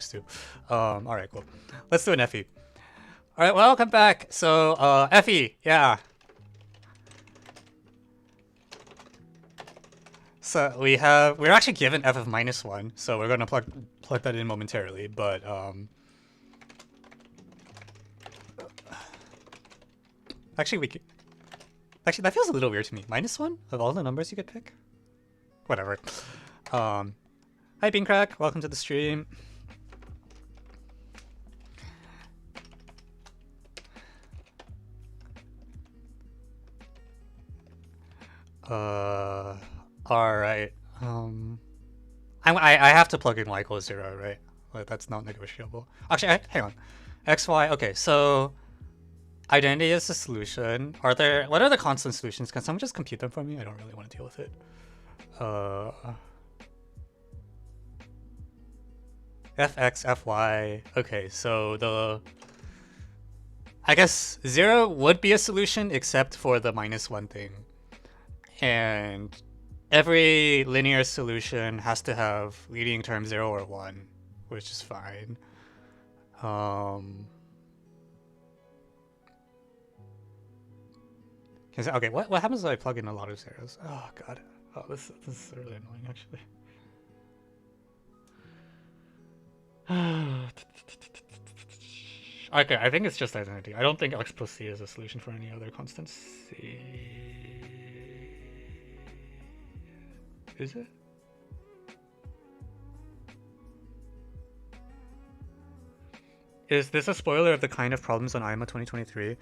too. All right, cool. Let's do an FE. All right, welcome back. So, FE, yeah. So we're actually given f of -1, so we're gonna plug that in momentarily. But actually that feels a little weird to me. -1 of all the numbers you could pick. Whatever. Hi Beancrack, welcome to the stream. Alright. I have to plug in y equals 0, right? Like, that's not negotiable. Actually, hang on. xy, okay, so identity is the solution. What are the constant solutions? Can someone just compute them for me? I don't really want to deal with it. Fx, Fy. Okay, so I guess 0 would be a solution except for the -1 thing. And every linear solution has to have leading term 0 or 1, which is fine. Okay, what happens if I plug in a lot of zeros? Oh god. Oh, this is really annoying actually. Okay, I think it's just identity. I don't think x plus c is a solution for any other constant c. Is it? Is this a spoiler of the kind of problems on IMA 2023?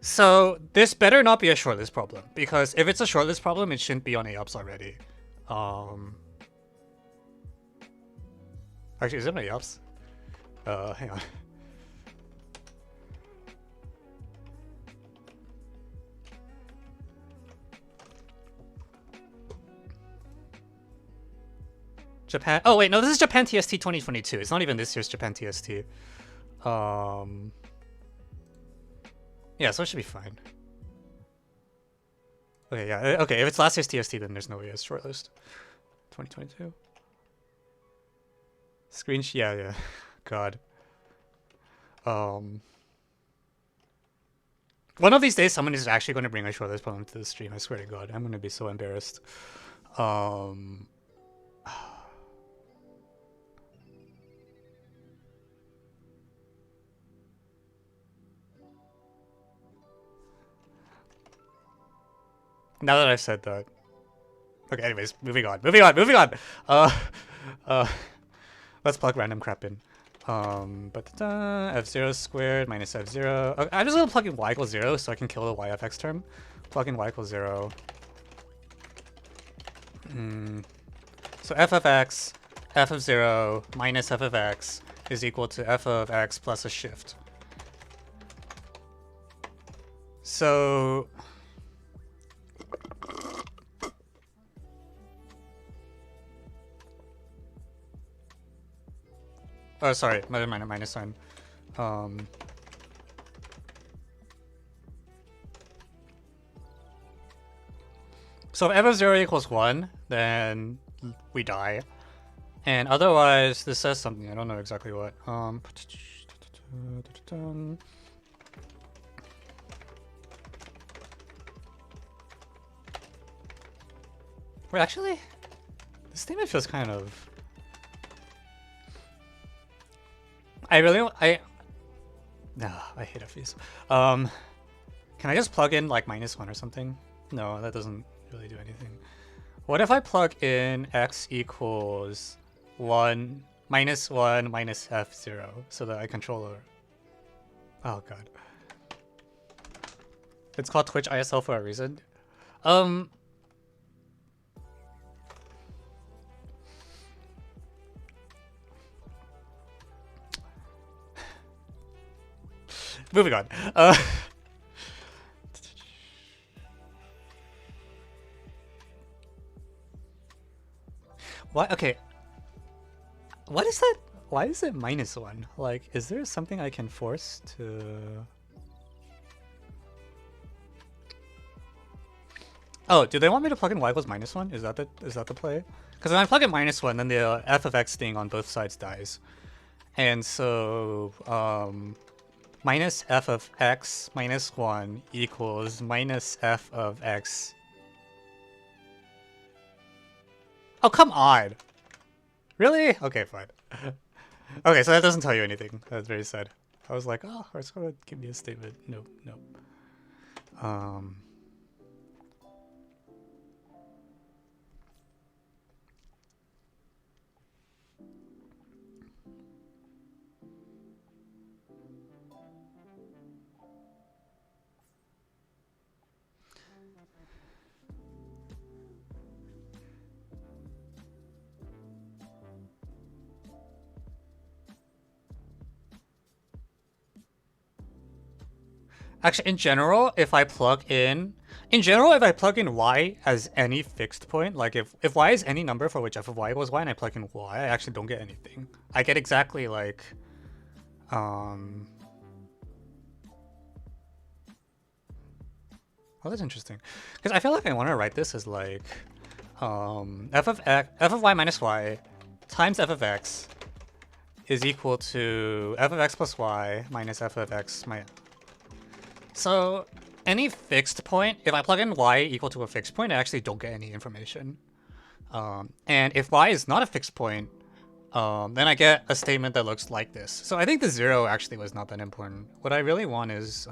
So this better not be a shortlist problem, because if it's a shortlist problem, it shouldn't be on AOPS already. Actually, is it on AOPS? Hang on. Japan. Oh wait, no, this is Japan TST 2022. It's not even this year's Japan TST. Yeah, so it should be fine. Okay, yeah, okay. If it's last year's TST, then there's no way it's shortlist. 2022. Yeah. God. One of these days, someone is actually going to bring a shortlist problem to the stream. I swear to God, I'm going to be so embarrassed. Now that I've said that. Okay, anyways, moving on. Let's plug random crap in. F0 squared minus F0. Okay, I'm just gonna plug in y equals 0 so I can kill the y of x term. Plug in y equals 0. So f of x, f of 0 minus f of x is equal to f of x plus a shift. So oh, sorry, minus sign. So if f of 0 equals 1, then we die. And otherwise, this says something. I don't know exactly what. Wait, actually, this statement feels kind of... I hate FEs. Can I just plug in like -1 or something? No, that doesn't really do anything. What if I plug in x equals 1 minus f0 so that I control it? Oh god. It's called Twitch ISL for a reason. Moving on. What? Okay. What is that? Why is it -1? Like, is there something I can force to... Oh, do they want me to plug in y equals -1? Is that the play? Because when I plug in -1, then the f of x thing on both sides dies. And so minus f of x -1 equals minus f of x. Oh, come on! Really? Okay, fine. Okay, so that doesn't tell you anything. That's very sad. I was like, oh, it's gonna give me a statement. Nope, nope. Actually, in general, if I plug in y as any fixed point, like if y is any number for which f of y equals y and I plug in y, I actually don't get anything. I get exactly like, oh, that's interesting. Because I feel like I want to write this as like, f of y minus y times f of x is equal to f of x plus y minus f of x minus. So any fixed point, if I plug in y equal to a fixed point, I actually don't get any information. And if y is not a fixed point, then I get a statement that looks like this. So I think the 0 actually was not that important. What I really want is...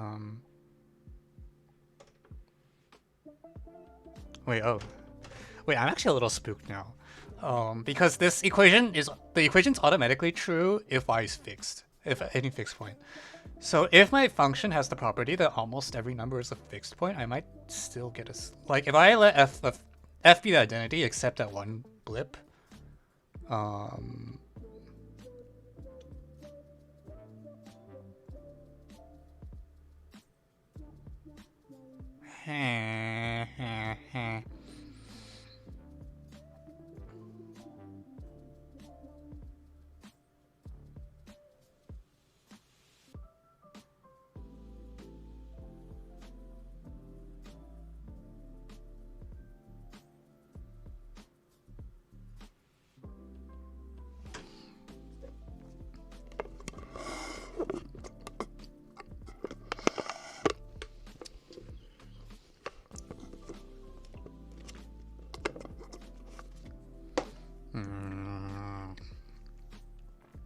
Wait, I'm actually a little spooked now. Because the equation's automatically true if y is fixed, if at any fixed point. So if my function has the property that almost every number is a fixed point, I might still get a... Like, if I let f be the identity except at one blip,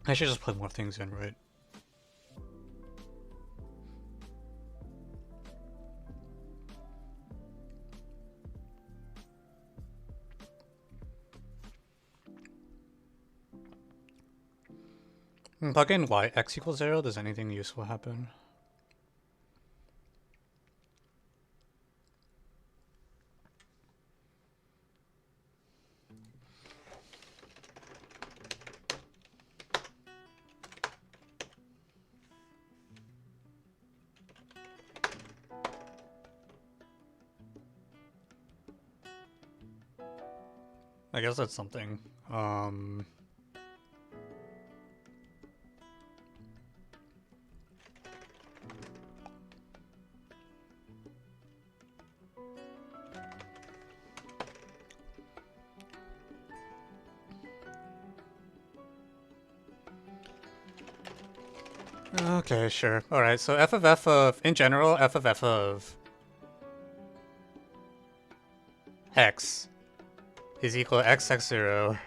I should just put more things in, right? Plug in y x equals 0. Does anything useful happen? I guess that's something. Okay, sure. Alright, so f of, in general, f of x is equal to x0.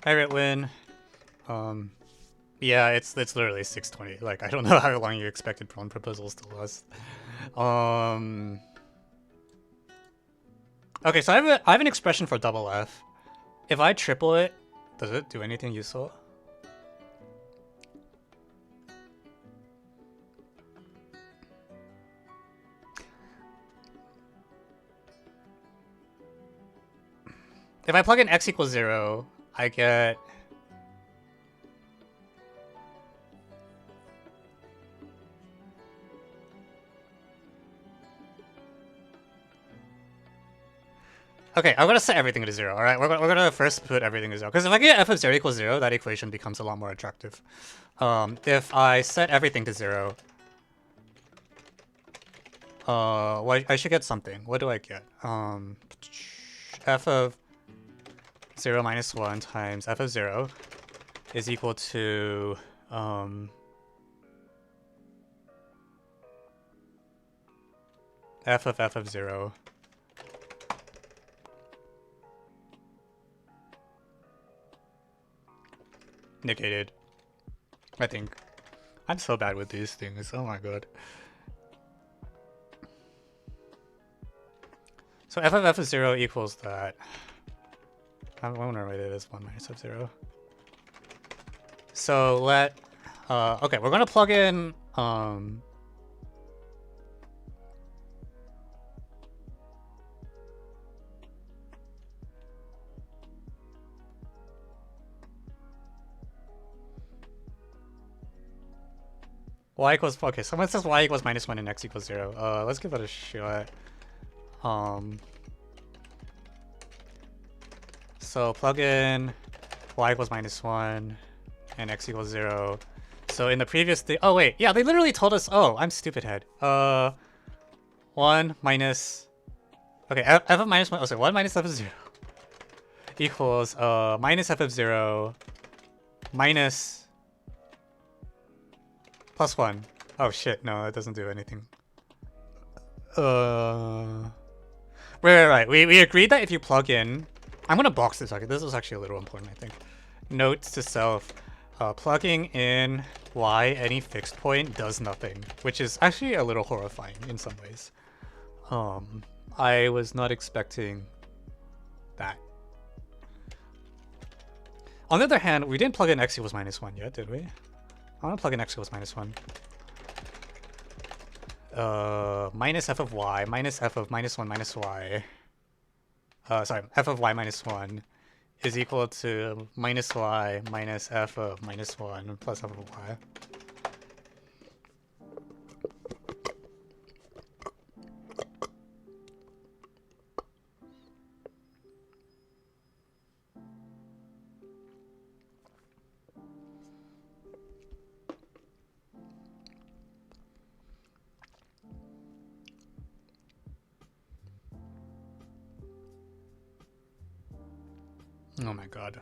Hi, Ritwin. Yeah, it's literally 6:20. Like, I don't know how long you expected problem proposals to last. Okay, so I have an expression for double f. If I triple it, does it do anything useful? If I plug in x equals 0, I get... Okay, I'm gonna set everything to 0. All right, we're gonna first put everything to 0 because if I get f of 0 equals 0, that equation becomes a lot more attractive. If I set everything to 0, well, I should get something. What do I get? F of 0 minus 1 times f of 0 is equal to f of 0 negated. I think. I'm so bad with these things. Oh my god. So f of 0 equals that. I wonder what it is. 1 minus f0. So let. Okay, we're gonna plug in. Y equals, okay, someone says y equals minus 1 and x equals 0. Let's give that a shot. So plug in y equals minus 1 and x equals 0. So in the previous thing, oh wait, yeah, they literally told us, oh, I'm stupid head. 1 minus, okay, f of minus 1, oh, sorry, 1 minus f of 0 equals minus f of 0 minus plus 1. Oh shit, no, that doesn't do anything. Right. We agreed that if you plug in, I'm gonna box this. Okay, this is actually a little important, I think. Note to self: plugging in y any fixed point does nothing, which is actually a little horrifying in some ways. I was not expecting that. On the other hand, we didn't plug in x equals minus 1 yet, did we? I want to plug in x equals minus 1. Minus f of y minus f of minus 1 minus y. Sorry, f of y minus 1 is equal to minus y minus f of minus 1 plus f of y. Oh my god.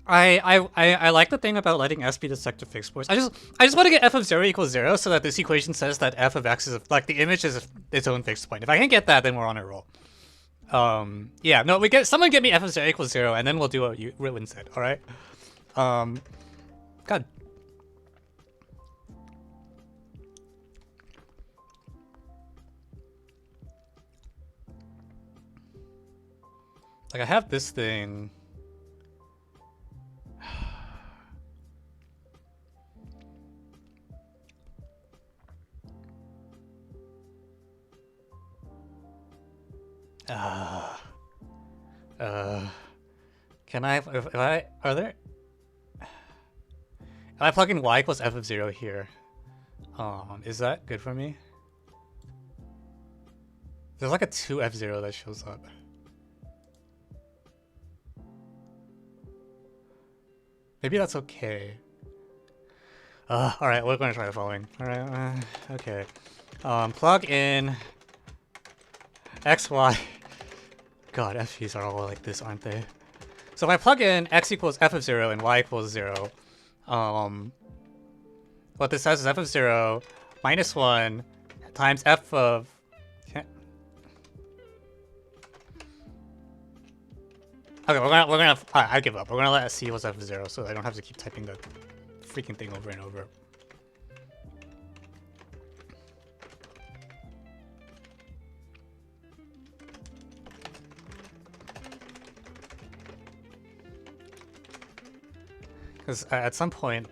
I like the thing about letting S be the sector fixed points. I just want to get f of 0 equals 0 so that this equation says that f of x is like the image is its own fixed point. If I can't get that, then we're on a roll. Yeah, no, someone get me f of 0 equals 0 and then we'll do what Ritwin said, alright? God. Like, I have this thing. Can I, if I, are there? If I plug in y equals f of 0 here, is that good for me? There's like a 2f0 that shows up. Maybe that's okay. Alright, we're gonna try the following. Alright, okay. Plug in x, y. God, FPs are all like this, aren't they? So if I plug in x equals f of 0 and y equals 0, what this says is f of 0 minus 1 times f of... Okay, we're gonna I give up. We're gonna let C equals f of 0 so I don't have to keep typing the freaking thing over and over. Because at some point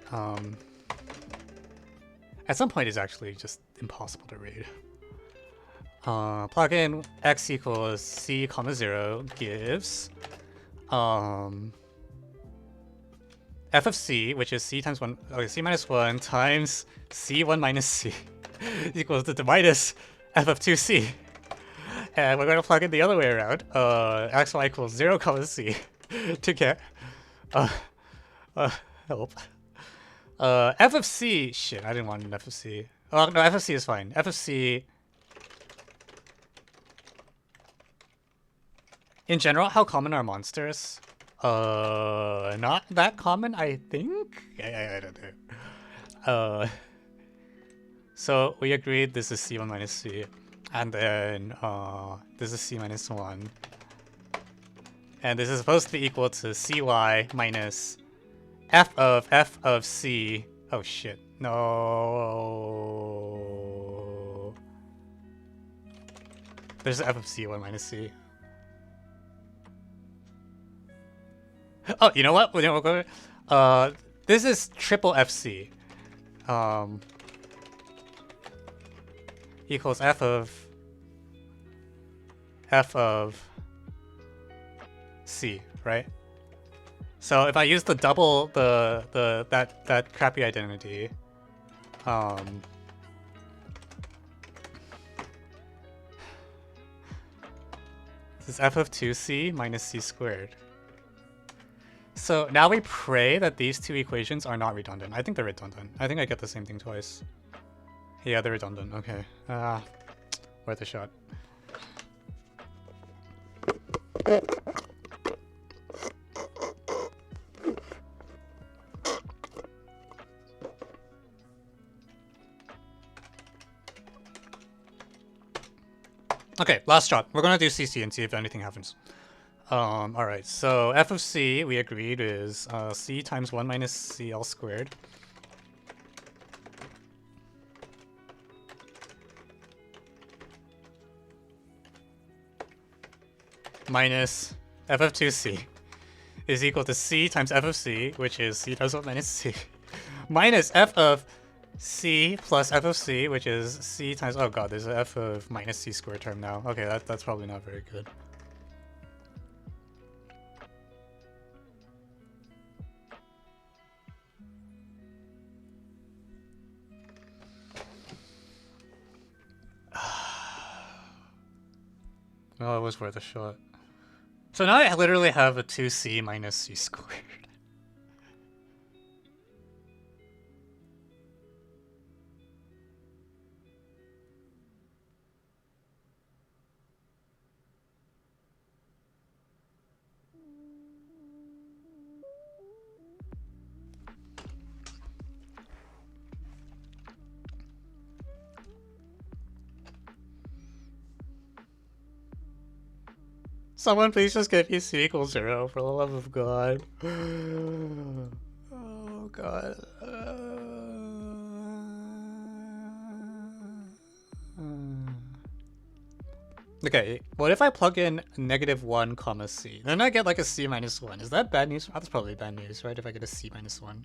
it's actually just impossible to read. Plug in x equals c comma 0 gives f of c, which is c times 1, okay, c minus 1 times c1 minus c equals to minus f of 2c. And we're going to plug in the other way around. Xy equals 0, comma c to get help. F of c. Shit, I didn't want an f of c. Oh no, f of c is fine. F of c. In general, how common are monsters? Not that common, I think. I don't know. So we agreed this is c1 minus c, and then this is c minus 1, and this is supposed to be equal to cy minus f of c. Oh shit, no. There's f of c1 minus c. Oh, you know what? We'll go. This is triple fc. Equals f of c, right? So if I use the double that crappy identity, this is f of 2c minus c squared. So now we pray that these two equations are not redundant. I think they're redundant. I think I get the same thing twice. Yeah, they're redundant. Okay. Worth a shot. Okay, last shot. We're gonna do CC and see if anything happens. Alright, so f of c, we agreed, is c times 1 minus cl squared. Minus f of 2c is equal to c times f of c, which is c times 1 minus c, minus f of c plus f of c, which is c times... Oh god, there's an f of minus c squared term now. Okay, that's probably not very good. Well, it was worth a shot. So now I literally have a 2c minus c squared. Someone please just give me c equals 0 for the love of God. Oh god. Okay, what if I plug in -1 comma c? Then I get like a c minus 1. Is that bad news? Oh, that's probably bad news, right? If I get a c minus 1.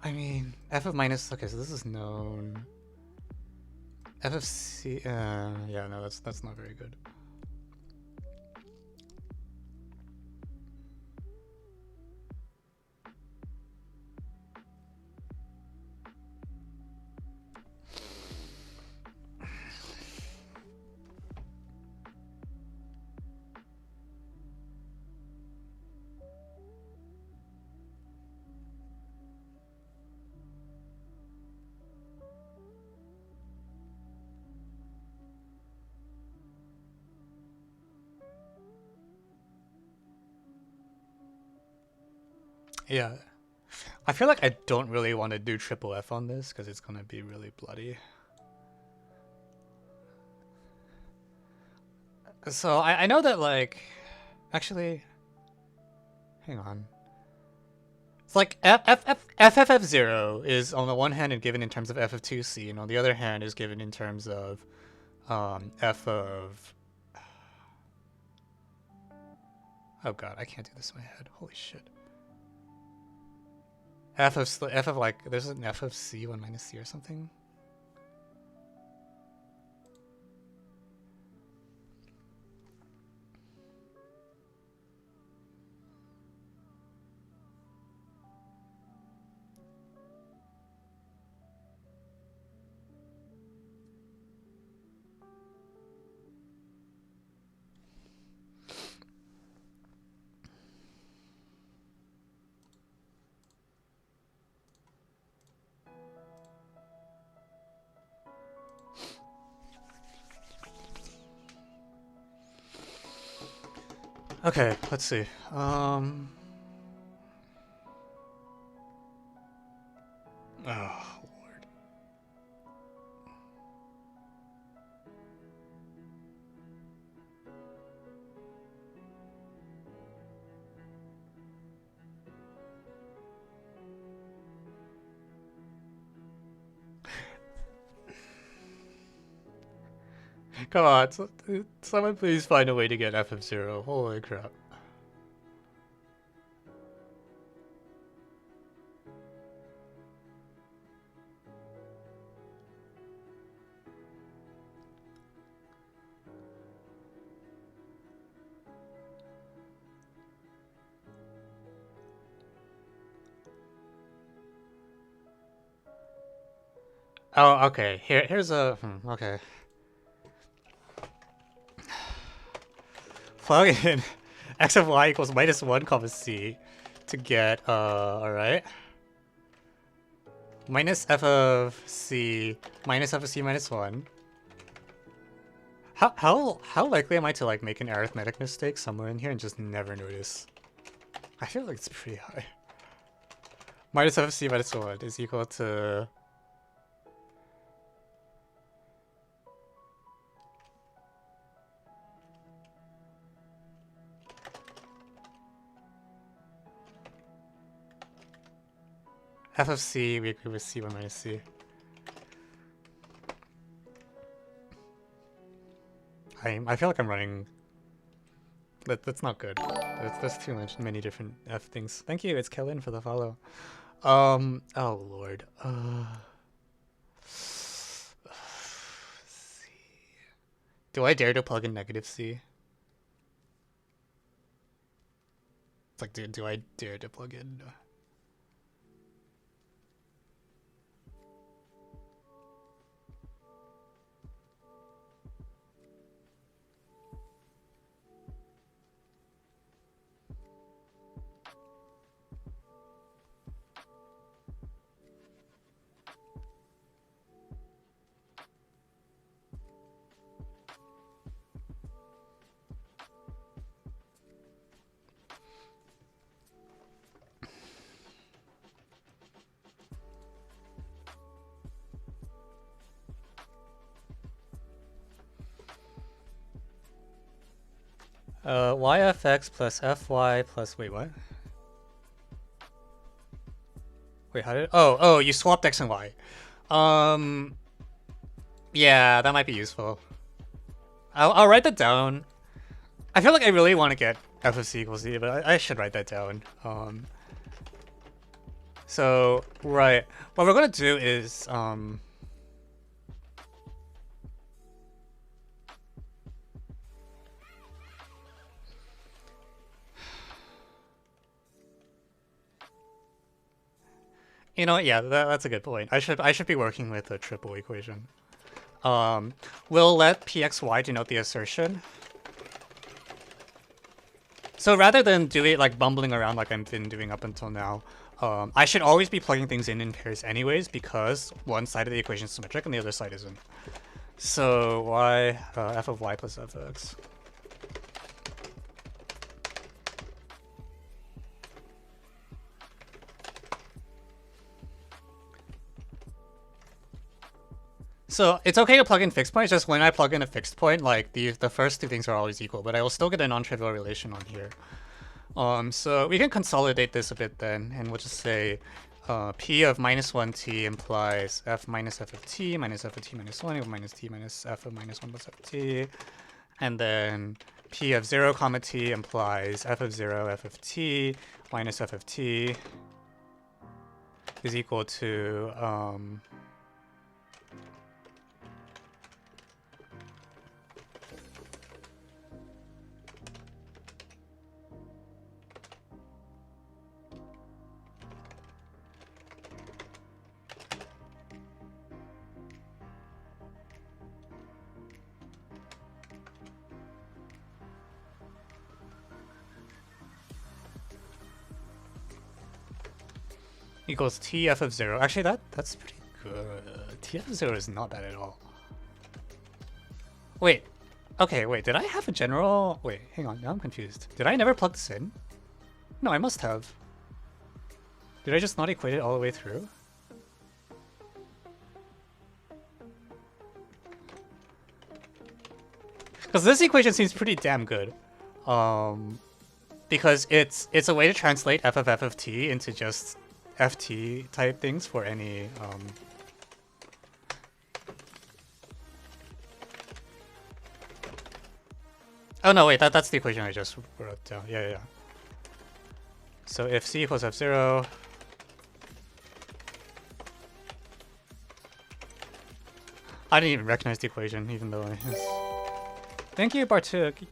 I mean, f of minus... Okay, so this is known. F of c... yeah, no, that's not very good. Yeah. I feel like I don't really want to do triple F on this because it's going to be really bloody. So I know that, like... Actually... Hang on. It's like FFF0 is on the one hand and given in terms of f of 2c, and on the other hand is given in terms of f of... Oh god, I can't do this in my head. Holy shit. F of like, there's an f of c1 minus c or something. Okay, let's see. Oh, Lord. Come on, someone please find a way to get f of 0. Holy crap. Oh, okay. Here's a okay. Plug in x of y equals -1 comma c to get alright. Minus f of c minus f of c minus 1. How likely am I to like make an arithmetic mistake somewhere in here and just never notice? I feel like it's pretty high. Minus f of c minus 1 is equal to f of c, we agree with c1 minus c. I feel like I'm running. That's not good. That's too many different f things. Thank you, it's Kellen for the follow. Oh lord. C. Do I dare to plug in -c? It's like, do I dare to plug in? Yfx plus fy plus wait, what? Wait, how did oh you swapped x and y. Yeah, that might be useful. I'll write that down. I feel like I really want to get f of c equals c, but I should write that down. So right, what we're gonna do is you know, yeah, that's a good point. I should be working with a triple equation. We'll let pxy denote the assertion. So rather than do it like bumbling around like I've been doing up until now, I should always be plugging things in pairs anyways because one side of the equation is symmetric and the other side isn't. So y f of y plus f of x. So it's okay to plug in fixed points, just when I plug in a fixed point, like the first two things are always equal, but I will still get a non-trivial relation on here. So we can consolidate this a bit then, and we'll just say p of -1t implies f minus f of t minus f of t minus 1 equal minus t minus f of -1 plus f of t. And then p of 0 comma t implies f of 0 f of t minus f of t is equal to equals tf of 0. Actually, that's pretty good. Tf of 0 is not bad at all. Wait, Okay, wait, did I have a general... Wait, hang on, now I'm confused. Did I never plug this in? No, I must have. Did I just not equate it all the way through? Because this equation seems pretty damn good. Because it's a way to translate f of t into just ft type things for any... Oh no, wait, that's the equation I just wrote down. Yeah. So if c equals f0... I didn't even recognize the equation, even though I... Thank you, Bartok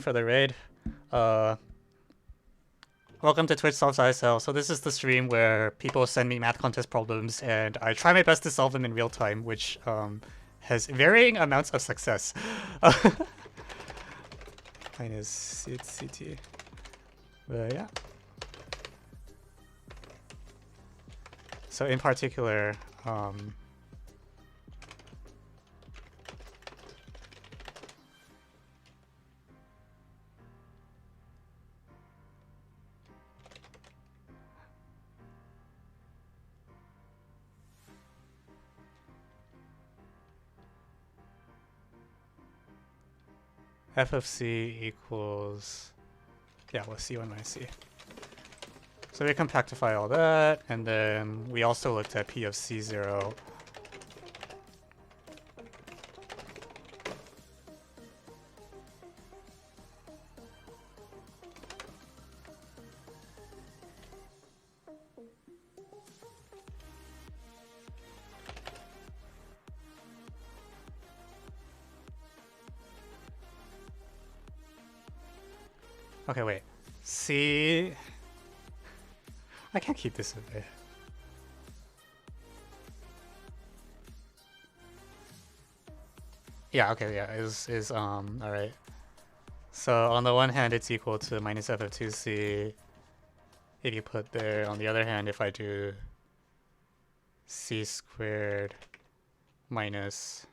for the raid. Welcome to Twitch Solves ISL. So this is the stream where people send me math contest problems, and I try my best to solve them in real time, which has varying amounts of success. Minus CT. But yeah. So in particular, f of c equals, yeah, well, c1 minus c. So we compactify all that, and then we also looked at p of c0. Okay, wait. C... I can't keep this in there. Yeah, okay, yeah, alright. So on the one hand, it's equal to minus f of 2c if you put there. On the other hand, if I do c squared minus...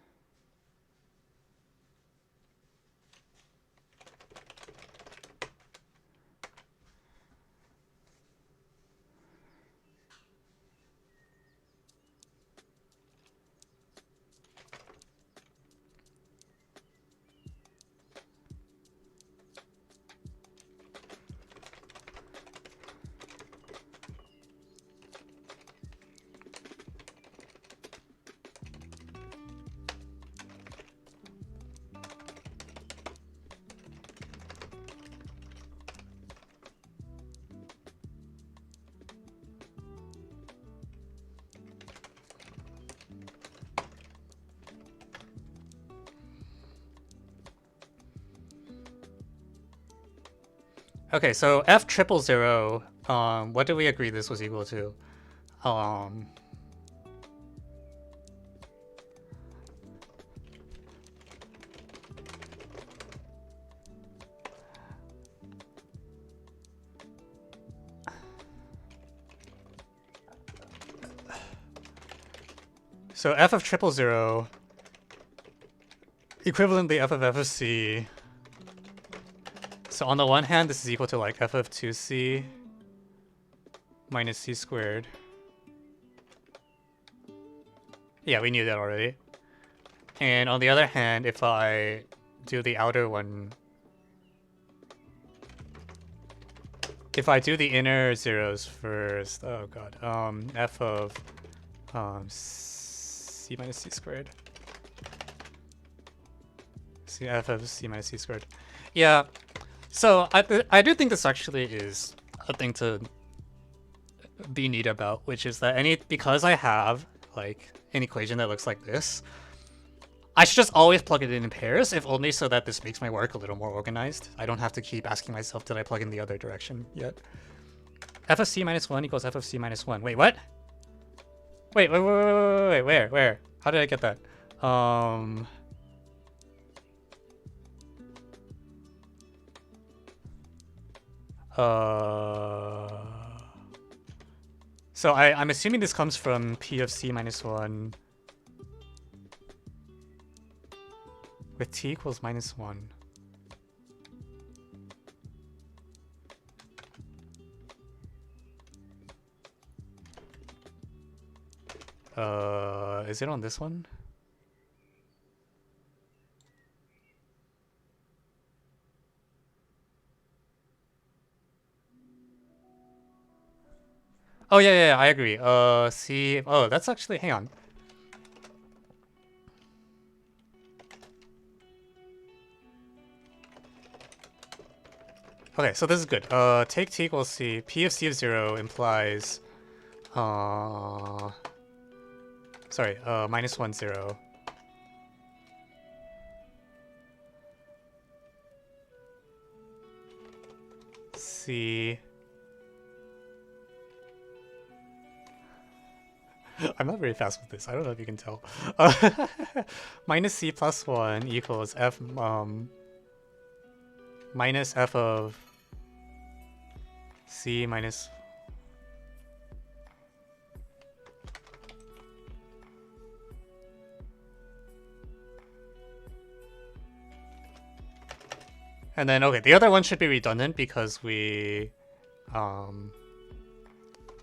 Okay, so f triple zero, what did we agree this was equal to? So f of triple zero, equivalently f of c. So on the one hand, this is equal to like f of 2c minus c squared. Yeah, we knew that already. And on the other hand, if I do the outer one, if I do the inner zeros first, oh god, f of c minus c squared. See, f of c minus c squared. Yeah. So I do think this actually is a thing to be neat about, which is that because I have like an equation that looks like this, I should just always plug it in pairs, if only so that this makes my work a little more organized. I don't have to keep asking myself, did I plug in the other direction yet? F of c minus 1 equals f of c minus 1. Wait, what? Wait, where? How did I get that? So I'm assuming this comes from p of c minus 1. with t equals -1. Is it on this one? Oh yeah, I agree. C. Oh, that's actually. Hang on. Okay, so this is good. Take t equals c. P of c of 0 implies. Sorry. -1 0. C. I'm not very fast with this. I don't know if you can tell. Minus c plus 1 equals f minus f of c minus. And then, okay, the other one should be redundant because we,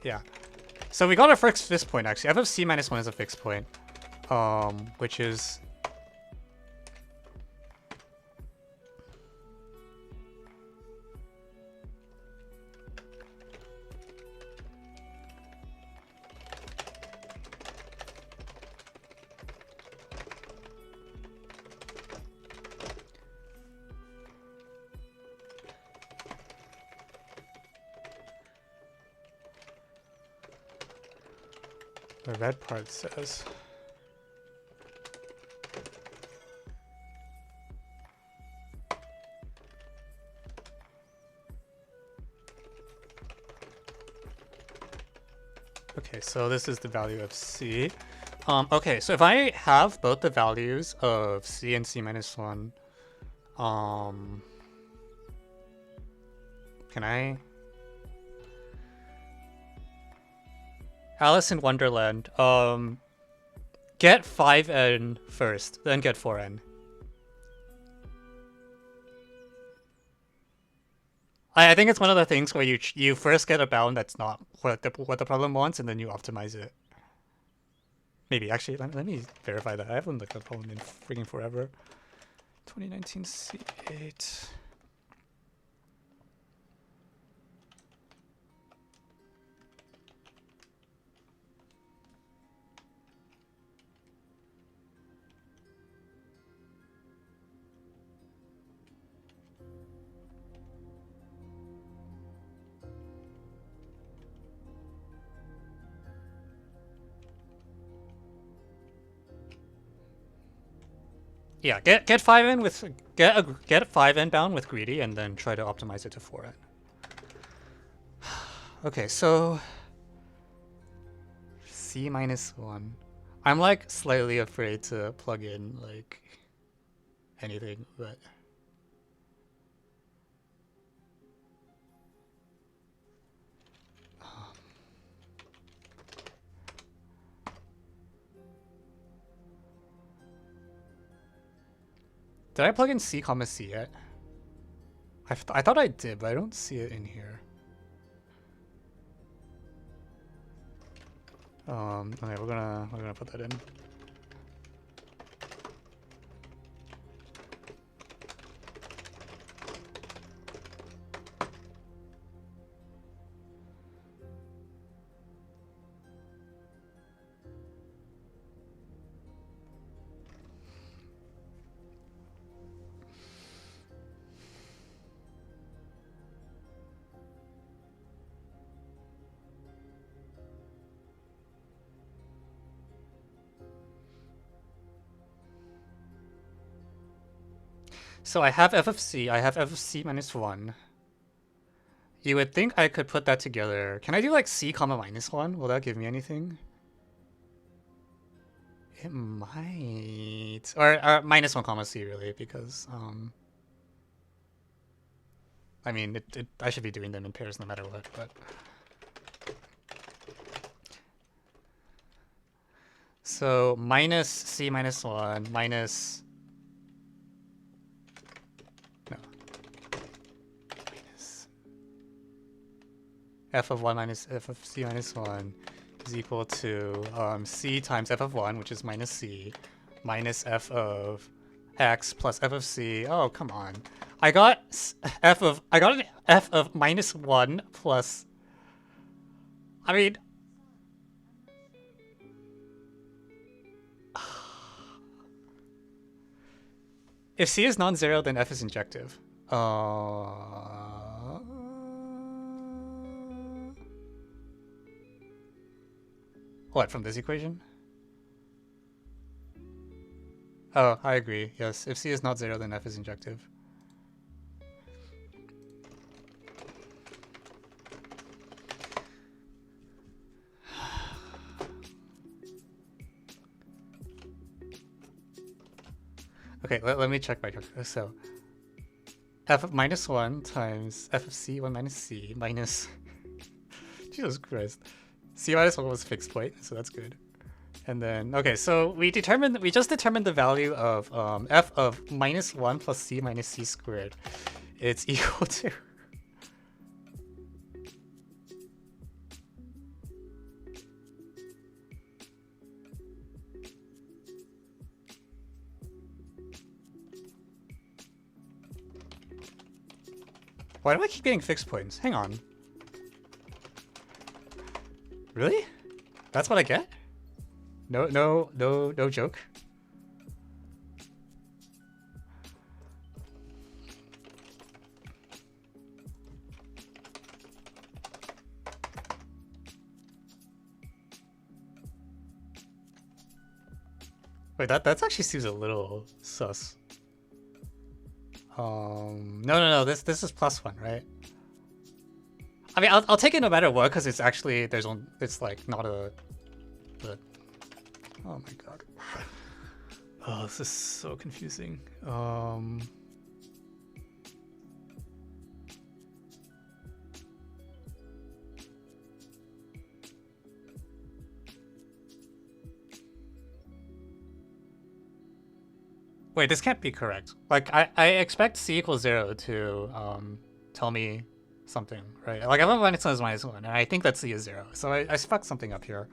yeah. So we got our first fixed point, actually. F of c minus 1 is a fixed point, which is... the red part says... Okay, so this is the value of c. Okay, so if I have both the values of c and c minus 1, can I... Alice in Wonderland, get 5n first, then get 4n. I think it's one of the things where you first get a bound that's not what the problem wants, and then you optimize it. Maybe, actually, let me verify that. I haven't looked at the problem in freaking forever. 2019 C8. Yeah, get 5n with get 5n bound with greedy, and then try to optimize it to 4n. Okay, so c minus 1. I'm like slightly afraid to plug in like anything, but did I plug in c comma c yet? I thought I did, but I don't see it in here. Okay, we're gonna put that in. So I have f of c, I have f of c minus 1. You would think I could put that together. Can I do like c comma minus 1? Will that give me anything? It might. Or minus 1 comma c, really, because, I mean, I should be doing them in pairs no matter what, but... So minus c minus 1 minus f of 1 minus f of c minus 1 is equal to c times f of 1, which is minus c, minus f of x plus f of c. Oh, come on. I got an f of minus 1 plus, I mean, if c is non-zero, then f is injective. What, from this equation? Oh, I agree. Yes, if c is not 0, then f is injective. Okay, let me check my calculator. So, f of minus 1 times f of c 1 minus c minus... Jesus Christ. C minus 1 was fixed point, so that's good. And then, okay, so we just determined the value of f of minus 1 plus c minus c squared. It's equal to... Why do I keep getting fixed points? Hang on. Really? That's what I get? No joke. Wait, that actually seems a little sus. No. This is +1, right? I mean, I'll take it no matter what, because it's actually it's like not a. But oh my god. Oh, this is so confusing. Wait, this can't be correct. Like, I expect c equals 0 to tell me something, right? Like, I love minus 1 is minus 1, and I think that c is 0. So I fucked something up here.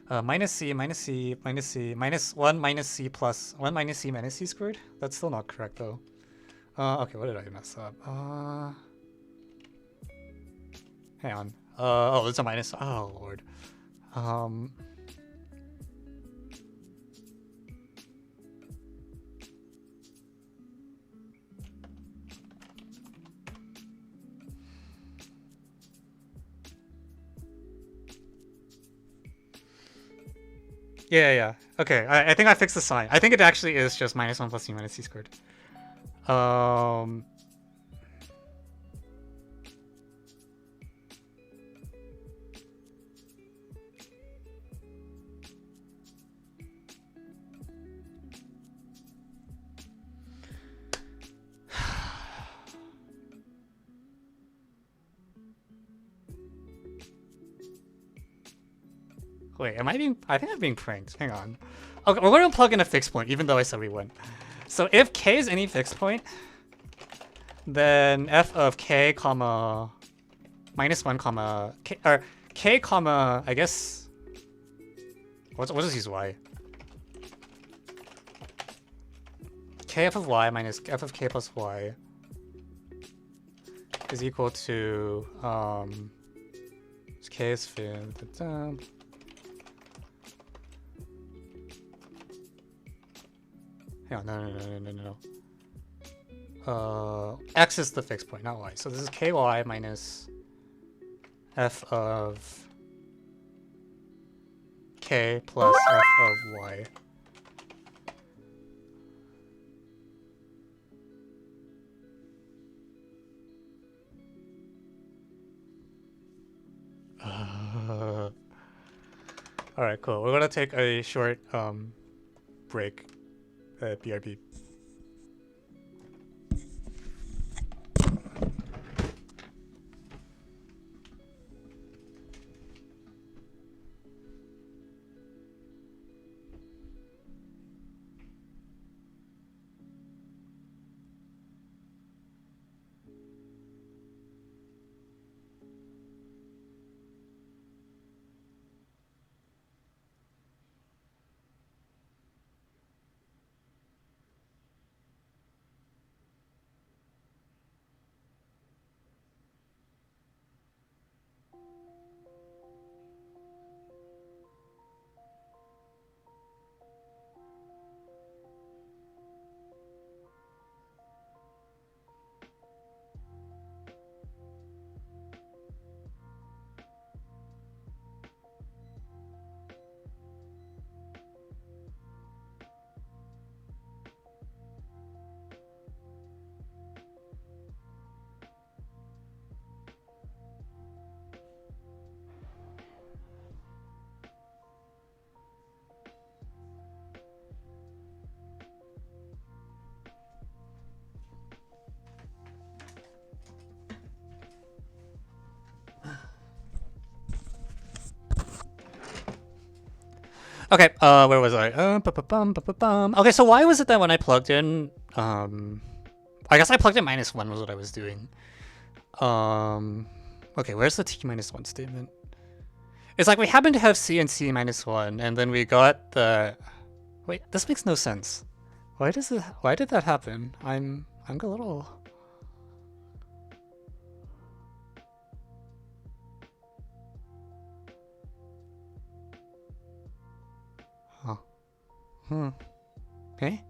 Minus c, minus c, minus c, minus 1 minus c plus 1 minus c minus c squared? That's still not correct, though. Okay, what did I mess up? Hang on. Oh, it's a minus. Oh, Lord. Yeah. Okay, I think I fixed the sign. I think it actually is just minus 1 plus c minus c squared. Wait, am I being... I think I'm being pranked. Hang on. Okay, we're going to plug in a fixed point, even though I said we wouldn't. So if k is any fixed point, then f of k comma minus 1 comma... K, or k comma... I guess... What does use y? Kf of y minus f of k plus y is equal to... k is fifth... No. X is the fixed point, not y. So this is ky minus f of k plus f of y. All right, cool. We're gonna take a short break. BRB. Okay, where was I? Okay, so why was it that when I plugged in, I guess I plugged in -1 was what I was doing. Okay, where's the t-1 statement? It's like we happen to have c and c-1, and then we got the... Wait, this makes no sense. Why did that happen? I'm a little... Huh. Okay.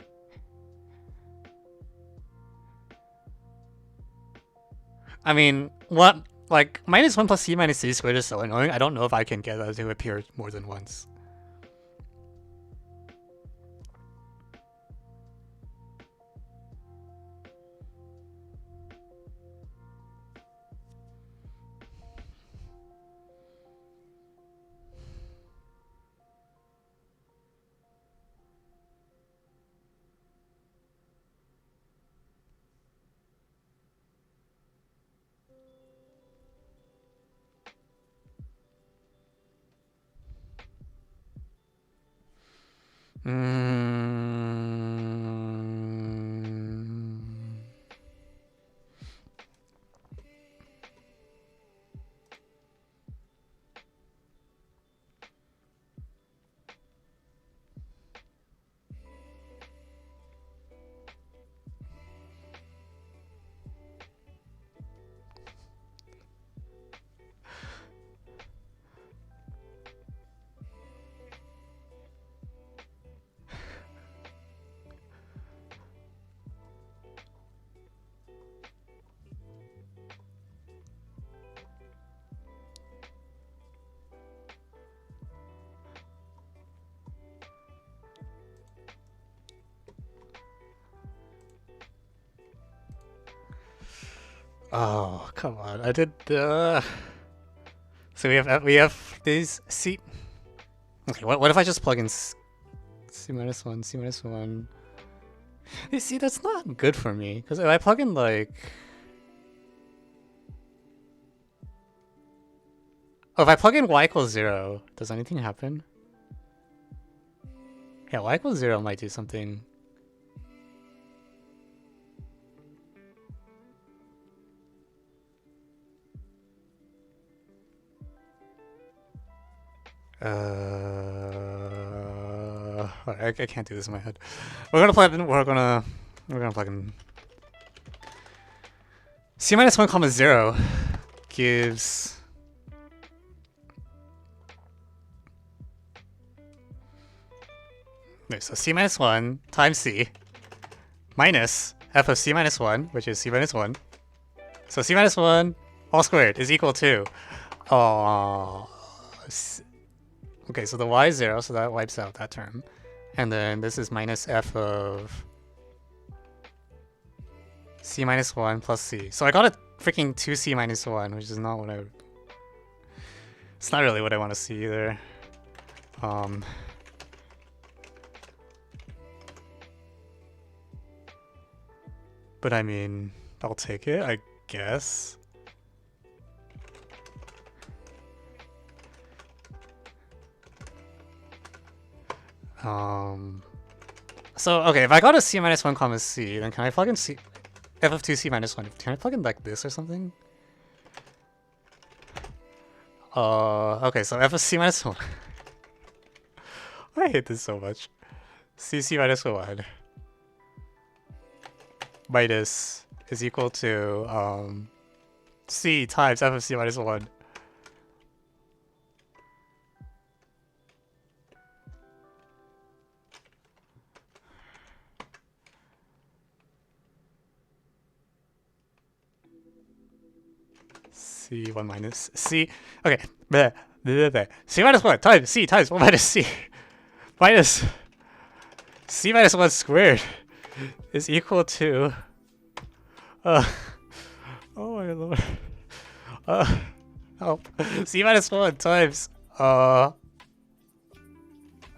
I mean, what? Like, -1 plus c minus c squared is so annoying. I don't know if I can get that to appear more than once. Oh, come on. I did the... So we have these C... Okay, what if I just plug in C-1, C-1? You see, that's not good for me. Because if I plug in, like... Oh, if I plug in y equals 0, does anything happen? Yeah, y equals 0 might do something. I can't do this in my head. We're gonna plug in c-1 comma 0 gives... Okay, so c-1 times c minus f of c-1, which is c-1. So c-1 all squared is equal to... Okay, so the y is 0, so that wipes out that term. And then this is minus f of c-1 plus c. So I got a freaking 2c-1, which is not what I... It's not really what I want to see either. But I mean, I'll take it, I guess. So, okay, if I got a c-1 comma c, then can I plug in f of 2c-1? Can I plug in like this or something? Okay, so f of c-1. I hate this so much. c-1 minus is equal to c times f of c-1. c1 minus c. Okay, c-1 times c times 1 minus c minus c-1 squared is equal to oh my lord, help. c-1 times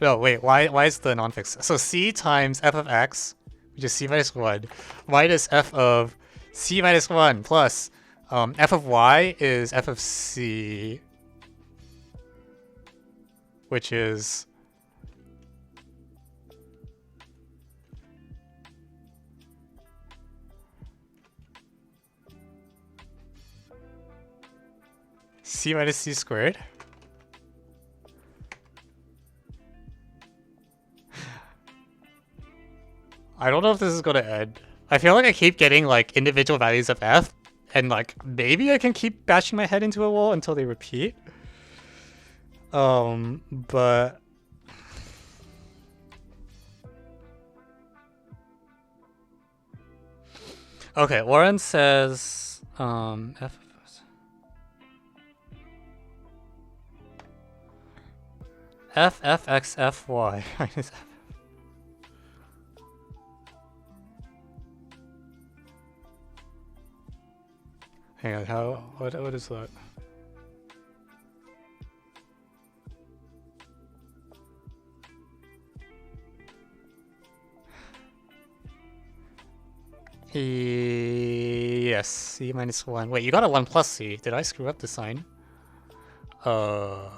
no, wait, why is the non-fixed? So c times f of x, which is c-1, minus f of c-1 plus f of y is f of c, which is C minus C squared? I don't know if this is gonna end. I feel like I keep getting like individual values of f, and like maybe I can keep bashing my head into a wall until they repeat. But okay, Warren says f x f y minus f. Hang on, what is that? Yes, C minus 1. Wait, you got a 1 plus C. Did I screw up the sign? I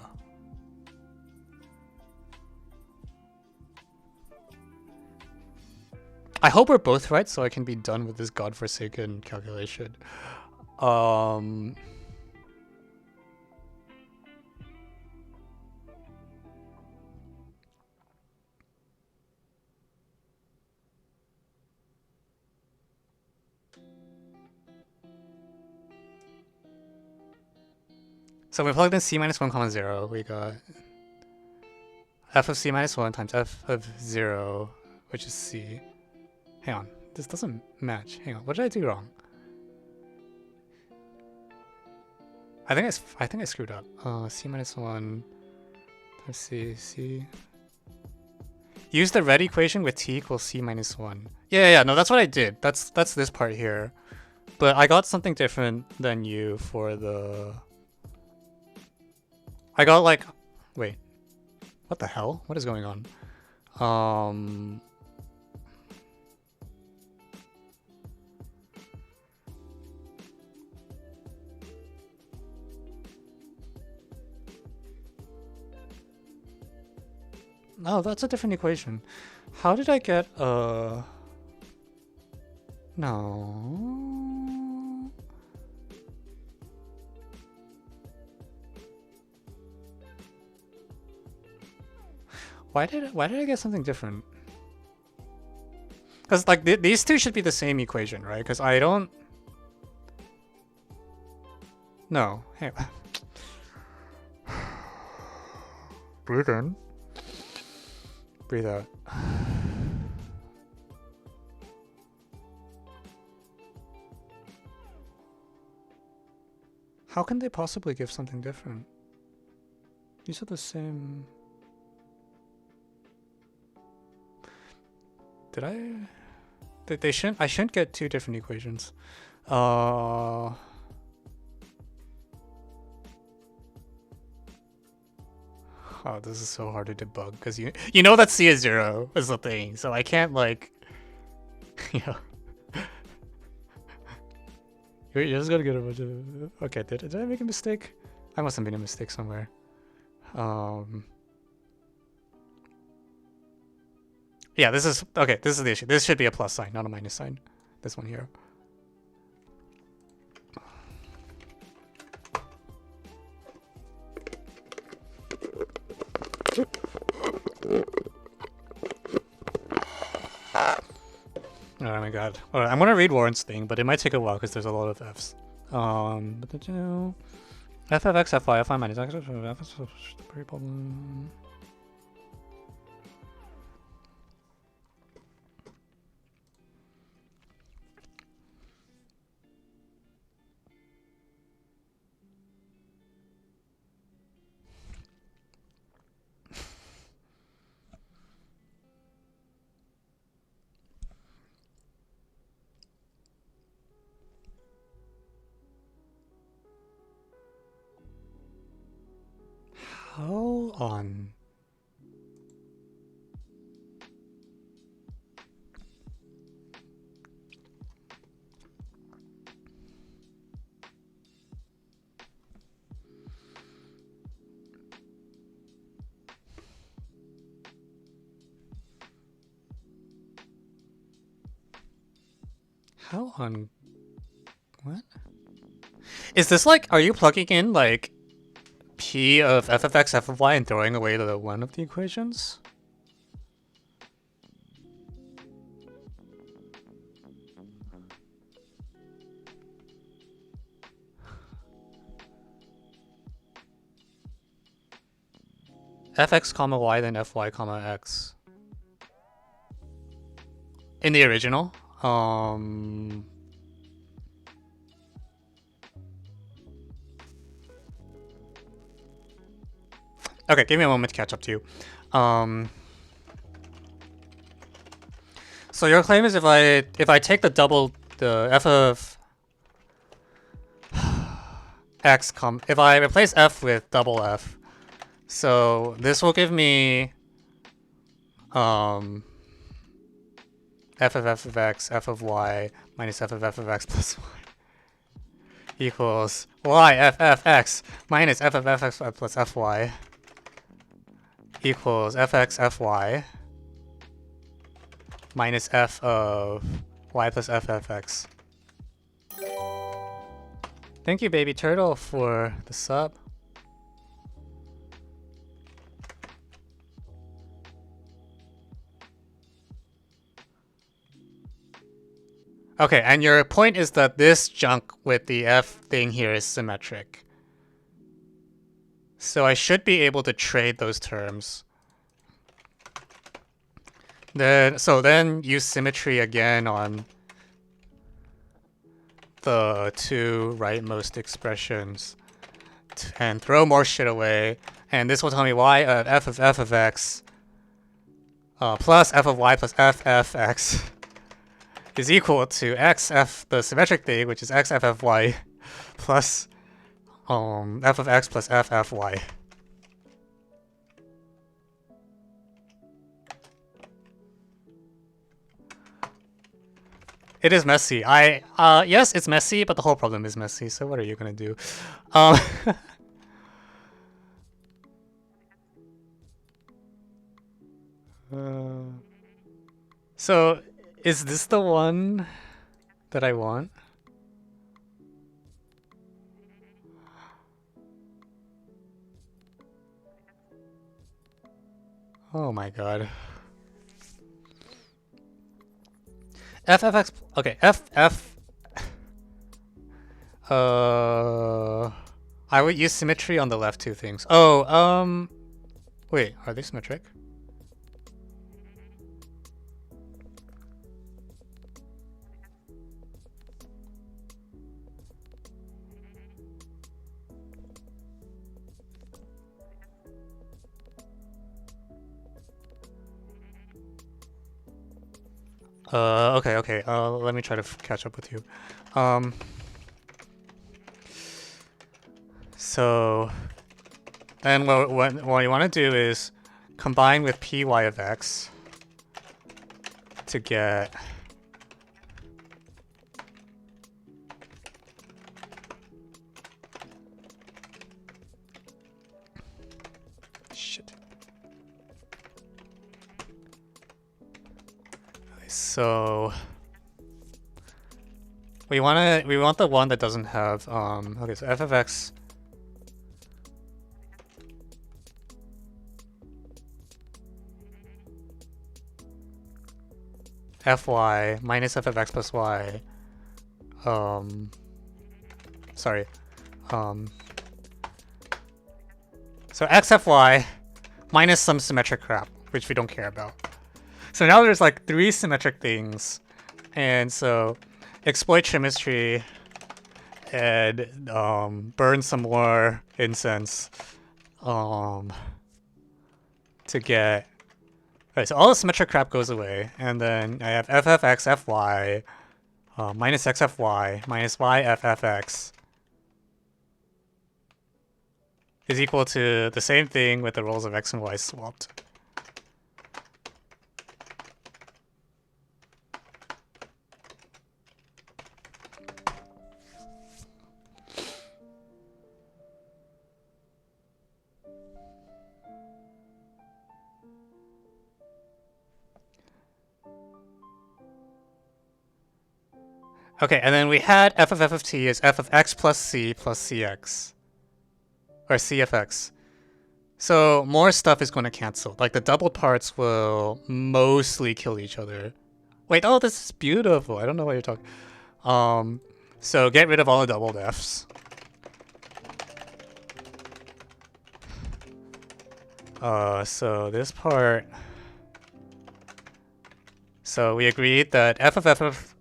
hope we're both right so I can be done with this godforsaken calculation. So we plugged in C minus 1 comma 0. We got f of C minus 1 times f of 0, which is C. Hang on, this doesn't match. Hang on, what did I do wrong? I think I screwed up. C minus 1 times C. Use the red equation with t equals C minus 1. Yeah, no, that's what I did. That's this part here. But I got something different than you for the... I got like... Wait. What the hell? What is going on? No, that's a different equation. How did I get No. Why did I get something different? Because like these two should be the same equation, right? Because I don't. No. Hey. Breathe in. Breathe out. How can they possibly give something different? These are the same. Did I? They shouldn't. I shouldn't get two different equations. Oh, this is so hard to debug because you know that C is 0 is the thing, so I can't like, you know. You're just gonna get a bunch of. Okay, did I make a mistake? I must have made a mistake somewhere. Yeah, this is okay. This is the issue. This should be a plus sign, not a minus sign. This one here. Oh my god. Alright, I'm gonna read Warren's thing, but it might take a while because there's a lot of F's. F of x, F y, F y minus x, F is the problem. How on? How on? What? Is this like, are you plugging in like t of f of x, f of y, and throwing away the one of the equations? fx comma y, then fy comma x. In the original? Okay, give me a moment to catch up to you. So your claim is if I take the f of x if I replace f with double f, so this will give me f of x, f of y minus f of x plus y equals y f x minus f of x plus fy equals fx fy minus f of y plus ffx. Thank you, baby turtle, for the sub. Okay, and your point is that this junk with the f thing here is symmetric. So I should be able to trade those terms. Then use symmetry again on the two rightmost expressions and throw more shit away. And this will tell me y of f of x plus f of y plus ffx is equal to xf, the symmetric thing, which is xffy plus f of x plus ffy. It is messy. Yes, it's messy, but the whole problem is messy. So what are you gonna do? So is this the one that I want? Oh my god. ffx, okay, I would use symmetry on the left two things. Oh, wait, are they symmetric? Okay. Let me try to catch up with you. So then what you want to do is combine with py of x to get shit. So we want the one that doesn't have okay, so f of x fy minus f of x plus y sorry so xfy minus some symmetric crap, which we don't care about. So now there's like three symmetric things, and so exploit chemistry and burn some more incense to get. Right, so all the symmetric crap goes away, and then I have ffx fy minus xfy minus y ffx is equal to the same thing with the roles of x and y swapped. Okay, and then we had f of t is f of x plus c plus cx. or CFX. So more stuff is going to cancel. Like the doubled parts will mostly kill each other. Wait, oh, this is beautiful. I don't know what you're talking. So get rid of all the doubled Fs. So this part. So we agreed that f of f of.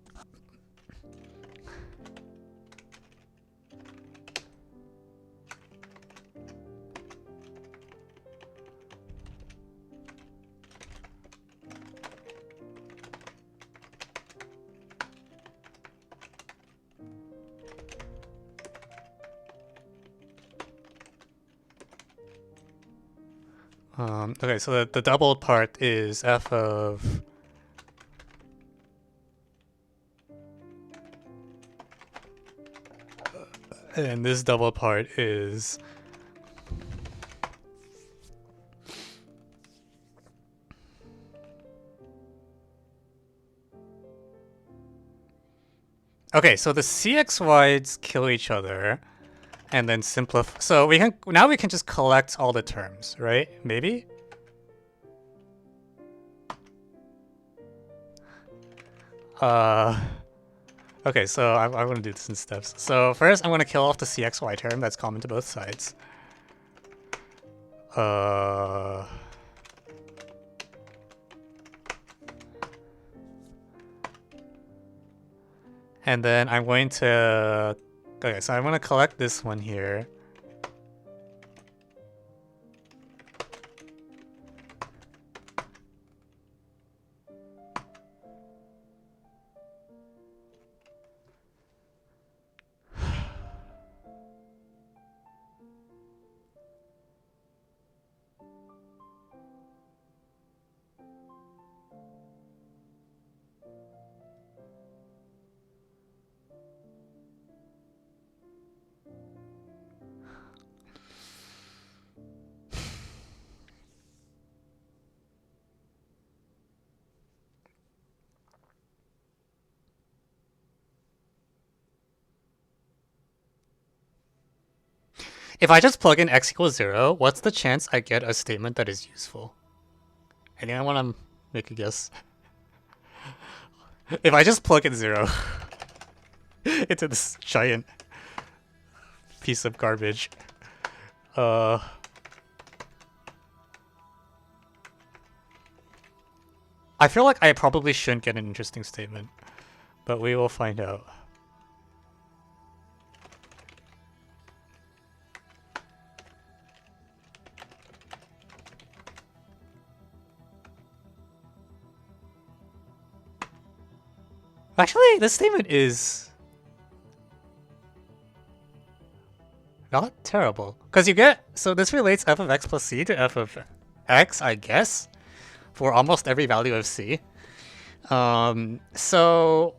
Okay, so the doubled part is f of. And this double part is. Okay, so the CXYs kill each other, and then simplify. So we can just collect all the terms, right? Maybe. Okay, so I'm going to do this in steps. So first, I'm going to kill off the CXY term that's common to both sides. And then I'm going to... Okay, so I'm going to collect this one here. If I just plug in x equals 0, what's the chance I get a statement that is useful? Anyone want to make a guess? If I just plug in 0 into this giant piece of garbage, I feel like I probably shouldn't get an interesting statement, but we will find out. Actually, this statement is not terrible. Because you get... So this relates f of x plus c to f of x, I guess, for almost every value of c. So...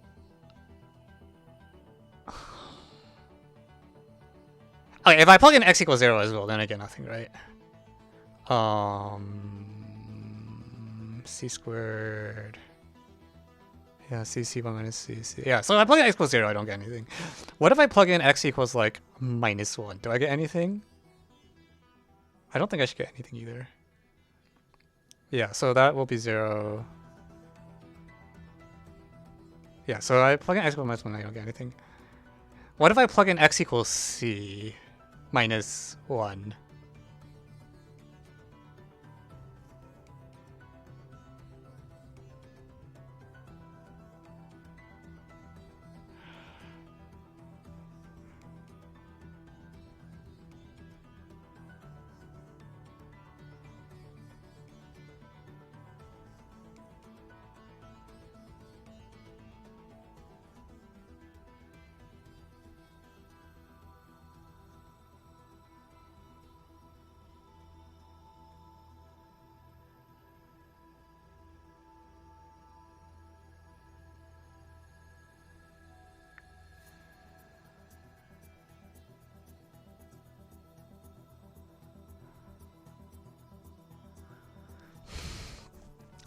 Okay, if I plug in x equals 0 as well, then I get nothing, right? C squared... Yeah, c1 minus cc. Yeah, so if I plug in x equals 0, I don't get anything. What if I plug in x equals like -1? Do I get anything? I don't think I should get anything either. Yeah, so that will be 0. Yeah, so I plug in x equals -1, I don't get anything. What if I plug in x equals c minus 1?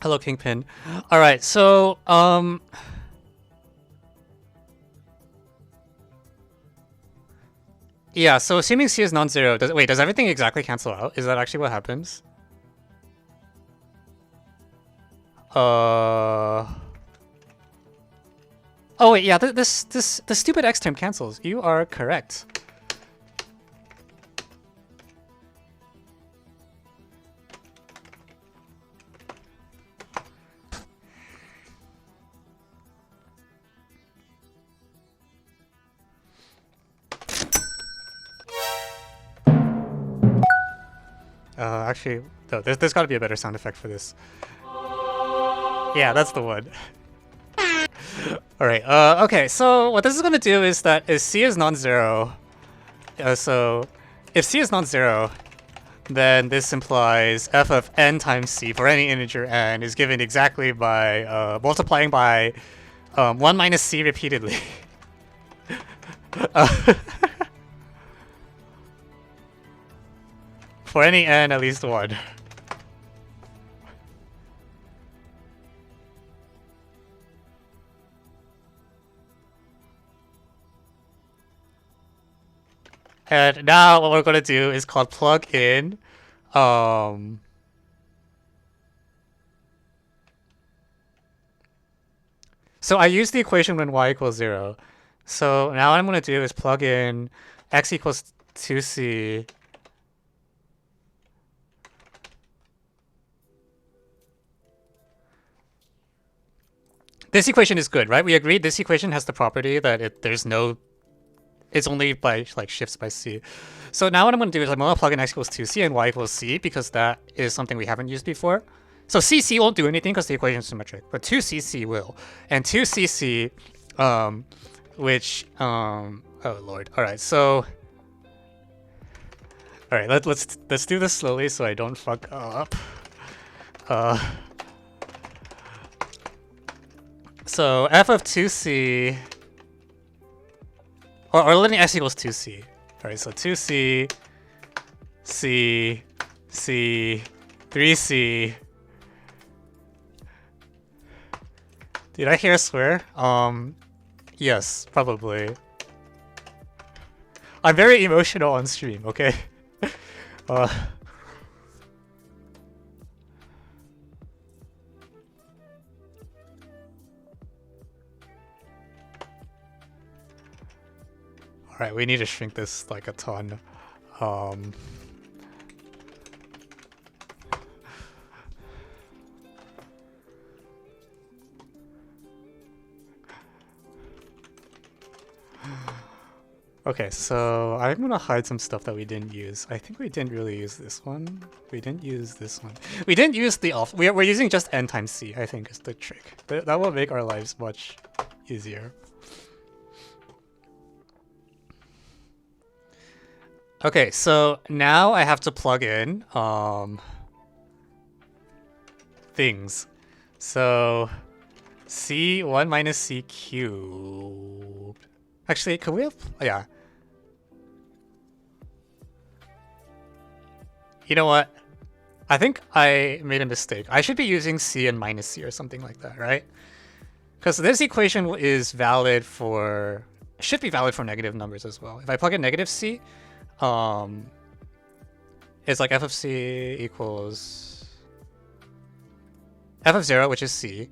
Hello, Kingpin. All right, so Yeah, so assuming C is non-zero, does everything exactly cancel out? Is that actually what happens? Uh... Oh wait, yeah, the stupid X term cancels. You are correct. Actually, no, there's got to be a better sound effect for this. Yeah, that's the one. All right. Okay. So what this is gonna do is that if C is non-zero, so if C is non-zero, then this implies f of n times c for any integer n is given exactly by multiplying by 1 minus c repeatedly. For any n at least 1. And now what we're going to do is called plug in. So I use the equation when y equals 0. So now what I'm going to do is plug in x equals 2c. This equation is good, right? We agreed this equation has the property that it's only by like shifts by c. So now what I'm going to do is I'm going to plug in x equals 2c and y equals c because that is something we haven't used before. So cc won't do anything because the equation is symmetric, but 2cc will. And 2cc, oh lord. All right, so all right, let's do this slowly so I don't fuck up. So f of 2c, or letting x equals 2c. All right, so 2c, c, c, 3c. Did I hear a swear? Yes, probably. I'm very emotional on stream, okay? Alright, we need to shrink this like a ton. Okay, so I'm gonna hide some stuff that we didn't use. I think we didn't really use this one. We didn't use this one. We didn't use the off. We're using just n times c, I think is the trick. That will make our lives much easier. Okay, so now I have to plug in things. So c1 minus c cubed. Actually, could we have... yeah. You know what? I think I made a mistake. I should be using c and minus c or something like that, right? Because this equation is valid for... should be valid for negative numbers as well. If I plug in negative c, it's like f of c equals f of 0, which is c.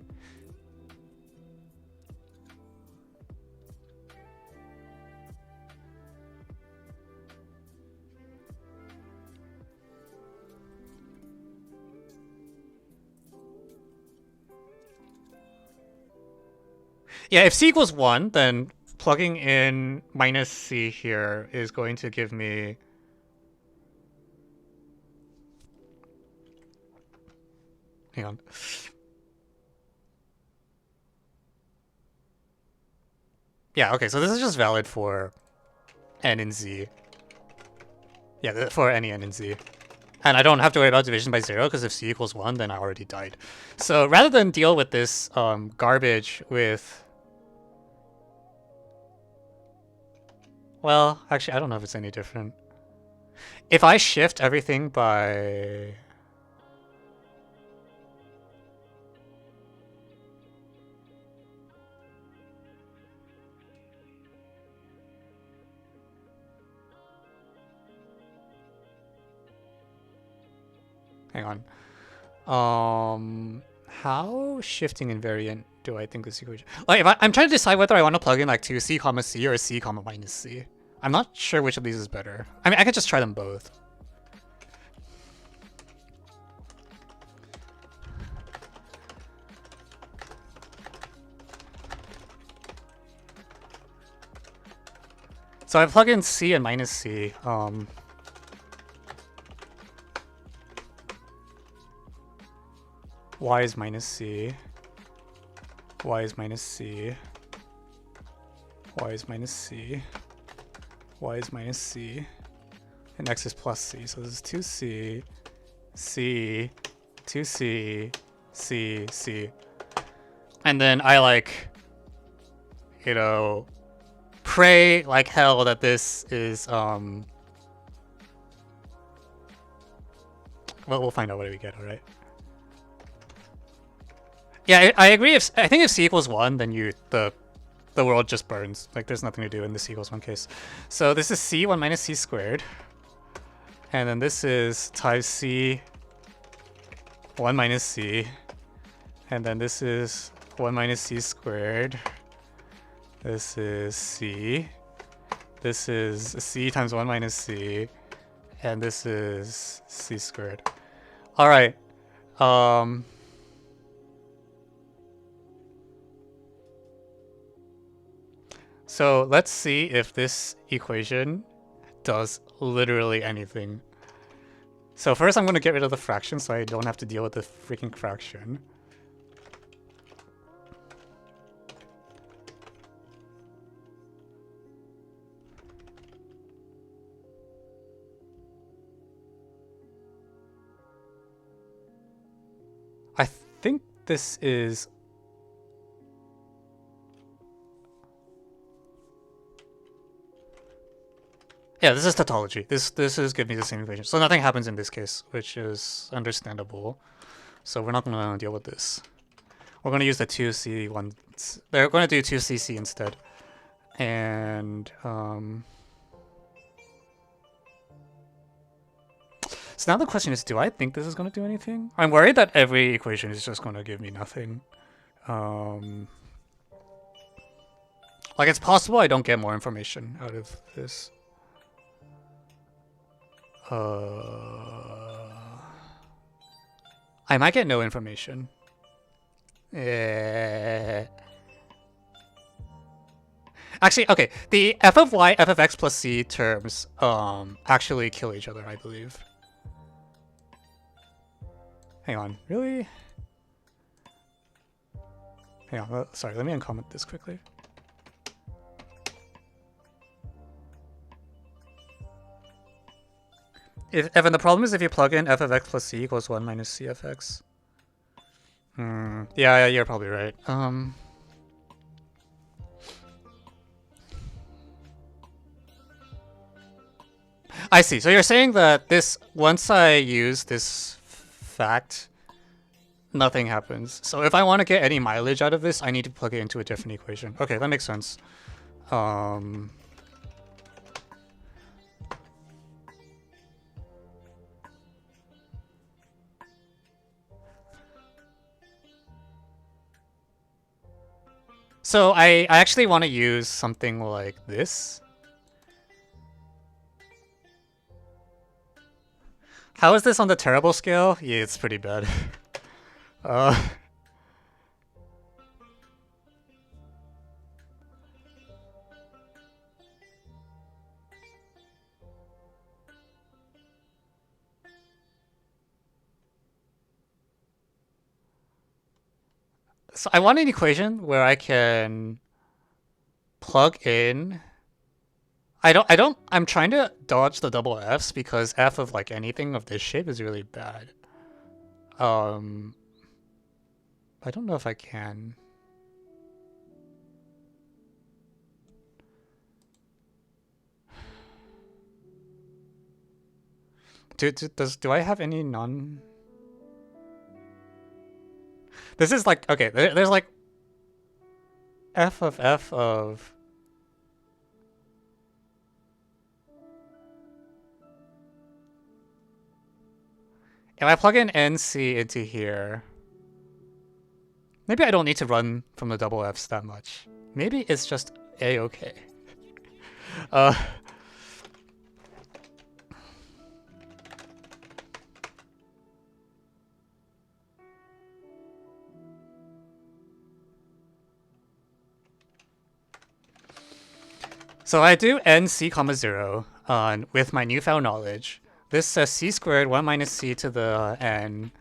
Yeah, if c equals 1, then plugging in minus c here is going to give me... hang on. Yeah, okay, so this is just valid for n and z. Yeah, for any n and z. And I don't have to worry about division by 0, because if c equals 1, then I already died. So rather than deal with this garbage with... well, actually, I don't know if it's any different. If I shift everything by... Hang on. How shifting invariant do I think this equation? Like, I'm trying to decide whether I want to plug in like 2c comma c or c comma minus c. I'm not sure which of these is better. I mean, I could just try them both. So I plug in c and minus c. Y is minus c. Y is minus c. Y is minus c. Y is minus c. And x is plus c. So this is 2c, c, 2c, c, c. And then I like, you know, pray like hell that this is well, we'll find out what we get. All right. Yeah, I agree. I think if c equals 1, then the world just burns. Like, there's nothing to do in the c equals 1 case. So this is c 1 minus c squared, and then this is times c 1 minus c, and then this is 1 minus c squared. This is c. This is c times 1 minus c, and this is c squared. All right. So let's see if this equation does literally anything. So first I'm going to get rid of the fraction so I don't have to deal with the freaking fraction. I think this is... Yeah, this is tautology. This is giving me the same equation. So nothing happens in this case, which is understandable. So we're not going to deal with this. We're going to use the 2c one. They're going to do 2cc instead. And so now the question is, do I think this is going to do anything? I'm worried that every equation is just going to give me nothing. Like, it's possible I don't get more information out of this. I might get no information. Actually, okay. The f of y, f of x plus c terms actually kill each other, I believe. Hang on, really? Hang on, sorry, let me uncomment this quickly. Evan, the problem is if you plug in f of x plus c equals 1 minus c of x. Yeah, you're probably right. I see. So you're saying that this, once I use this fact, nothing happens. So if I want to get any mileage out of this, I need to plug it into a different equation. Okay, that makes sense. So I actually want to use something like this. How is this on the terrible scale? Yeah, it's pretty bad. So I want an equation where I can plug in. I'm trying to dodge the double f's because f of like anything of this shape is really bad. I don't know if I can. Do I have any non? This is like, okay, there's like f of If I plug in NC into here, maybe I don't need to run from the double Fs that much. Maybe it's just A-okay. So I do NC comma 0 with my newfound knowledge. This says c squared 1 minus c to the n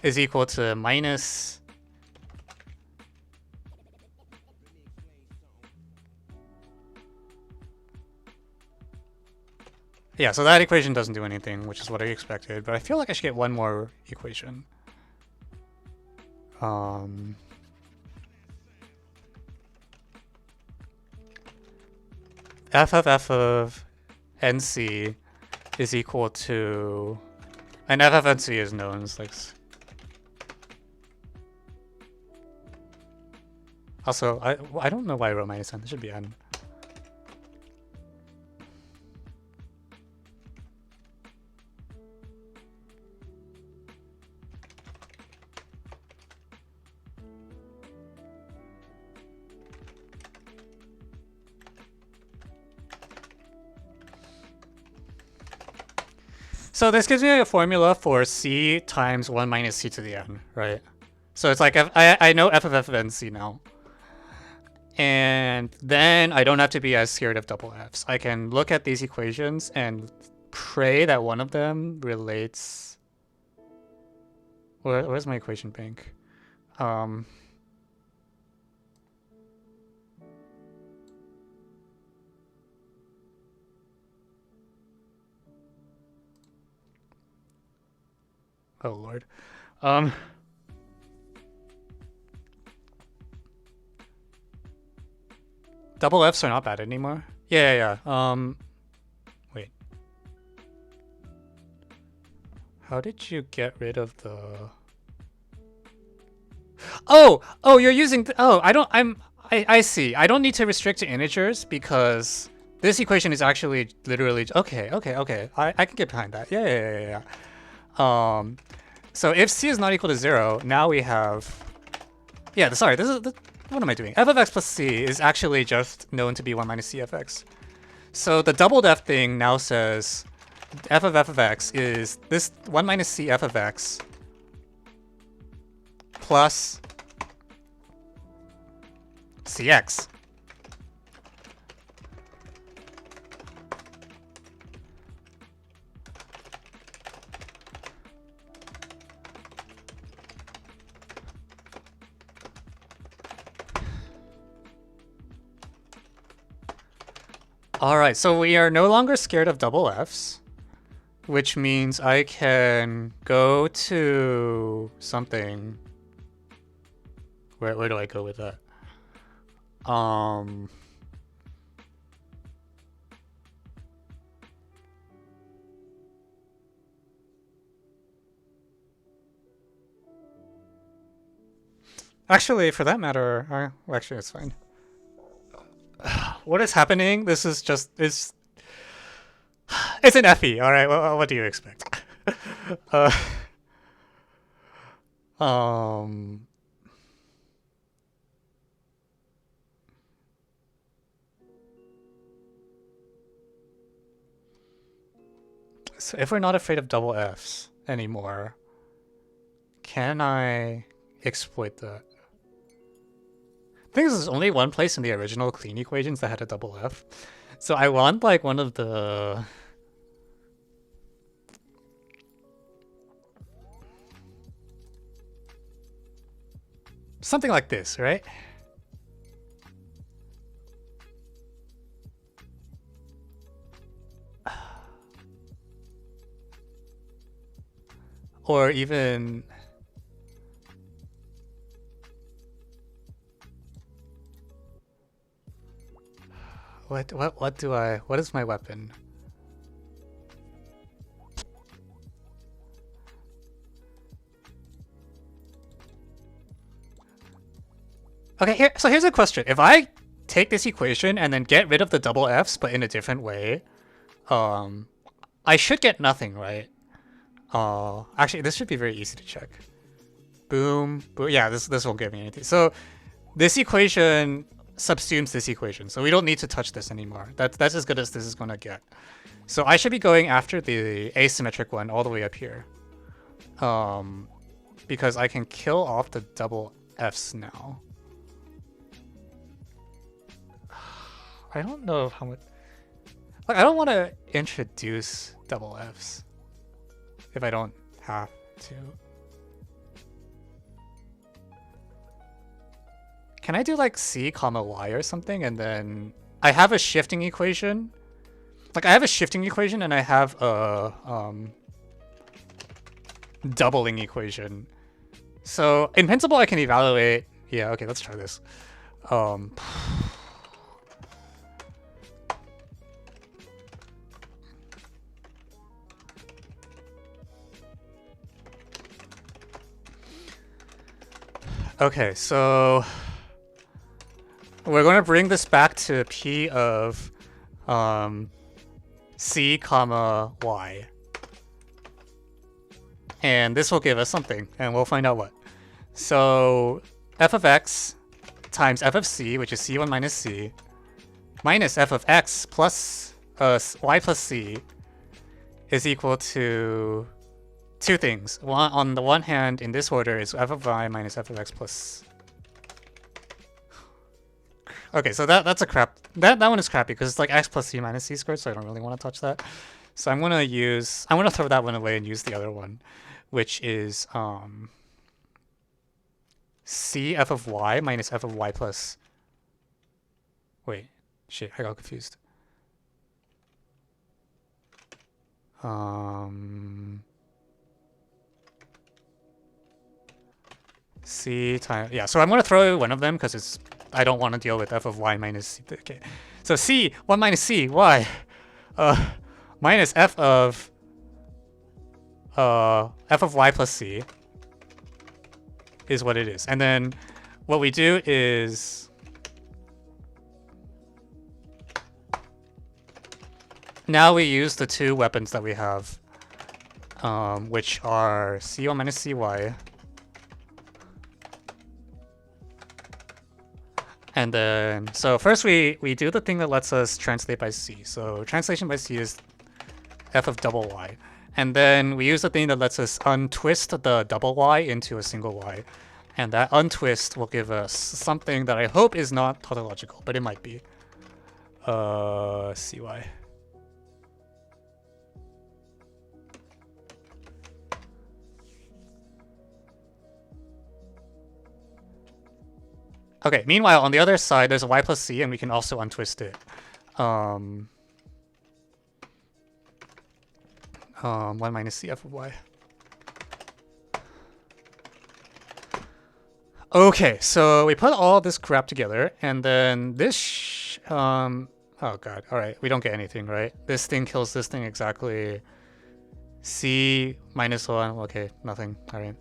is equal to minus yeah, so that equation doesn't do anything, which is what I expected, but I feel like I should get one more equation. F of NC is equal to, and F of NC is known as like, also, I don't know why I wrote minus n, it should be n. So this gives me a formula for c times 1 minus c to the n, right? So it's like I know f of nc now. And then I don't have to be as scared of double f's. I can look at these equations and pray that one of them relates... Where's my equation bank? Oh lord. Double F's are not bad anymore. Yeah. Wait. How did you get rid of the... Oh, you're using... I see. I don't need to restrict to integers because this equation is actually literally... Okay. I can get behind that. Yeah. So if c is not equal to 0, now we have... Yeah, sorry, this is... What am I doing? F of x plus c is actually just known to be 1 minus c of x. So the doubled f thing now says f of x is this 1 minus c f of x plus cx. Alright, so we are no longer scared of double F's, which means I can go to something. Where do I go with that? Actually, for that matter, actually, it's fine. What is happening? This is just it's an FE. All right, what do you expect? So if we're not afraid of double F's anymore, can I exploit that? I think there's only one place in the original clean equations that had a double F. So I want like one of the... Something like this, right? Or even... What is my weapon? Okay, so here's a question. If I take this equation and then get rid of the double f's, but in a different way, I should get nothing, right? Actually, this should be very easy to check. Boom, boom. Yeah, this won't give me anything. So this equation subsumes this equation, so we don't need to touch this anymore. That's as good as this is gonna get. So I should be going after the asymmetric one all the way up here, because I can kill off the double f's now. I don't know how much. Like, I don't want to introduce double f's if I don't have to. Can I do like c comma y or something, and then I have a shifting equation. Like, I have a shifting equation and I have a doubling equation. So in principle, I can evaluate. Yeah, okay, let's try this. Okay, so we're going to bring this back to p of c comma y. And this will give us something, and we'll find out what. So f of x times f of c, which is c1 minus c, minus f of x plus y plus c is equal to two things. One, on the one hand, in this order, is f of y minus f of x plus. Okay, so that's a crap. That one is crappy because it's like x plus c minus c squared, so I don't really want to touch that. So I'm gonna throw that one away and use the other one, which is c f of y minus f of y plus. Wait, shit, I got confused. C times, yeah, so I'm gonna throw one of them because I don't want to deal with f of y minus c. Okay, so c 1 minus c y minus f of y plus c is what it is. And then what we do is now we use the two weapons that we have, which are c1 minus cy. And then, so first we do the thing that lets us translate by c. So translation by c is f of double y. And then we use the thing that lets us untwist the double y into a single y. And that untwist will give us something that I hope is not tautological, but it might be. cy. Okay, meanwhile, on the other side, there's a y plus c, and we can also untwist it. 1 minus c f of y. Okay, so we put all this crap together, and then this... oh god, alright, we don't get anything, right? This thing kills this thing exactly. C minus 1, okay, nothing, alright.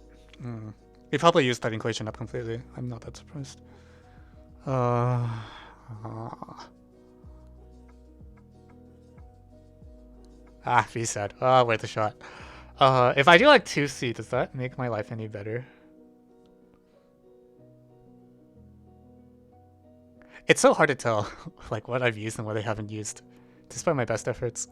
We probably used that equation up completely. I'm not that surprised. Be sad. Worth a shot. If I do like 2C, does that make my life any better? It's so hard to tell like what I've used and what I haven't used, despite my best efforts.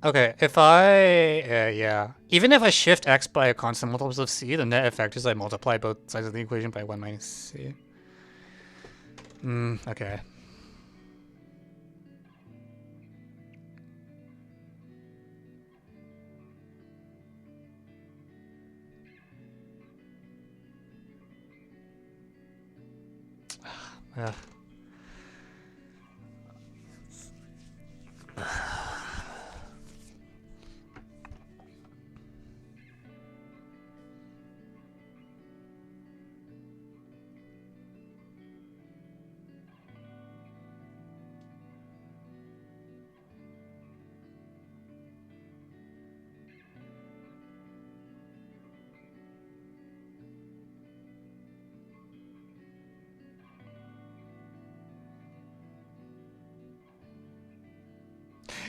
Okay, if I, yeah. Even if I shift x by a constant multiples of c, the net effect is I multiply both sides of the equation by 1 minus c. Okay. Ugh.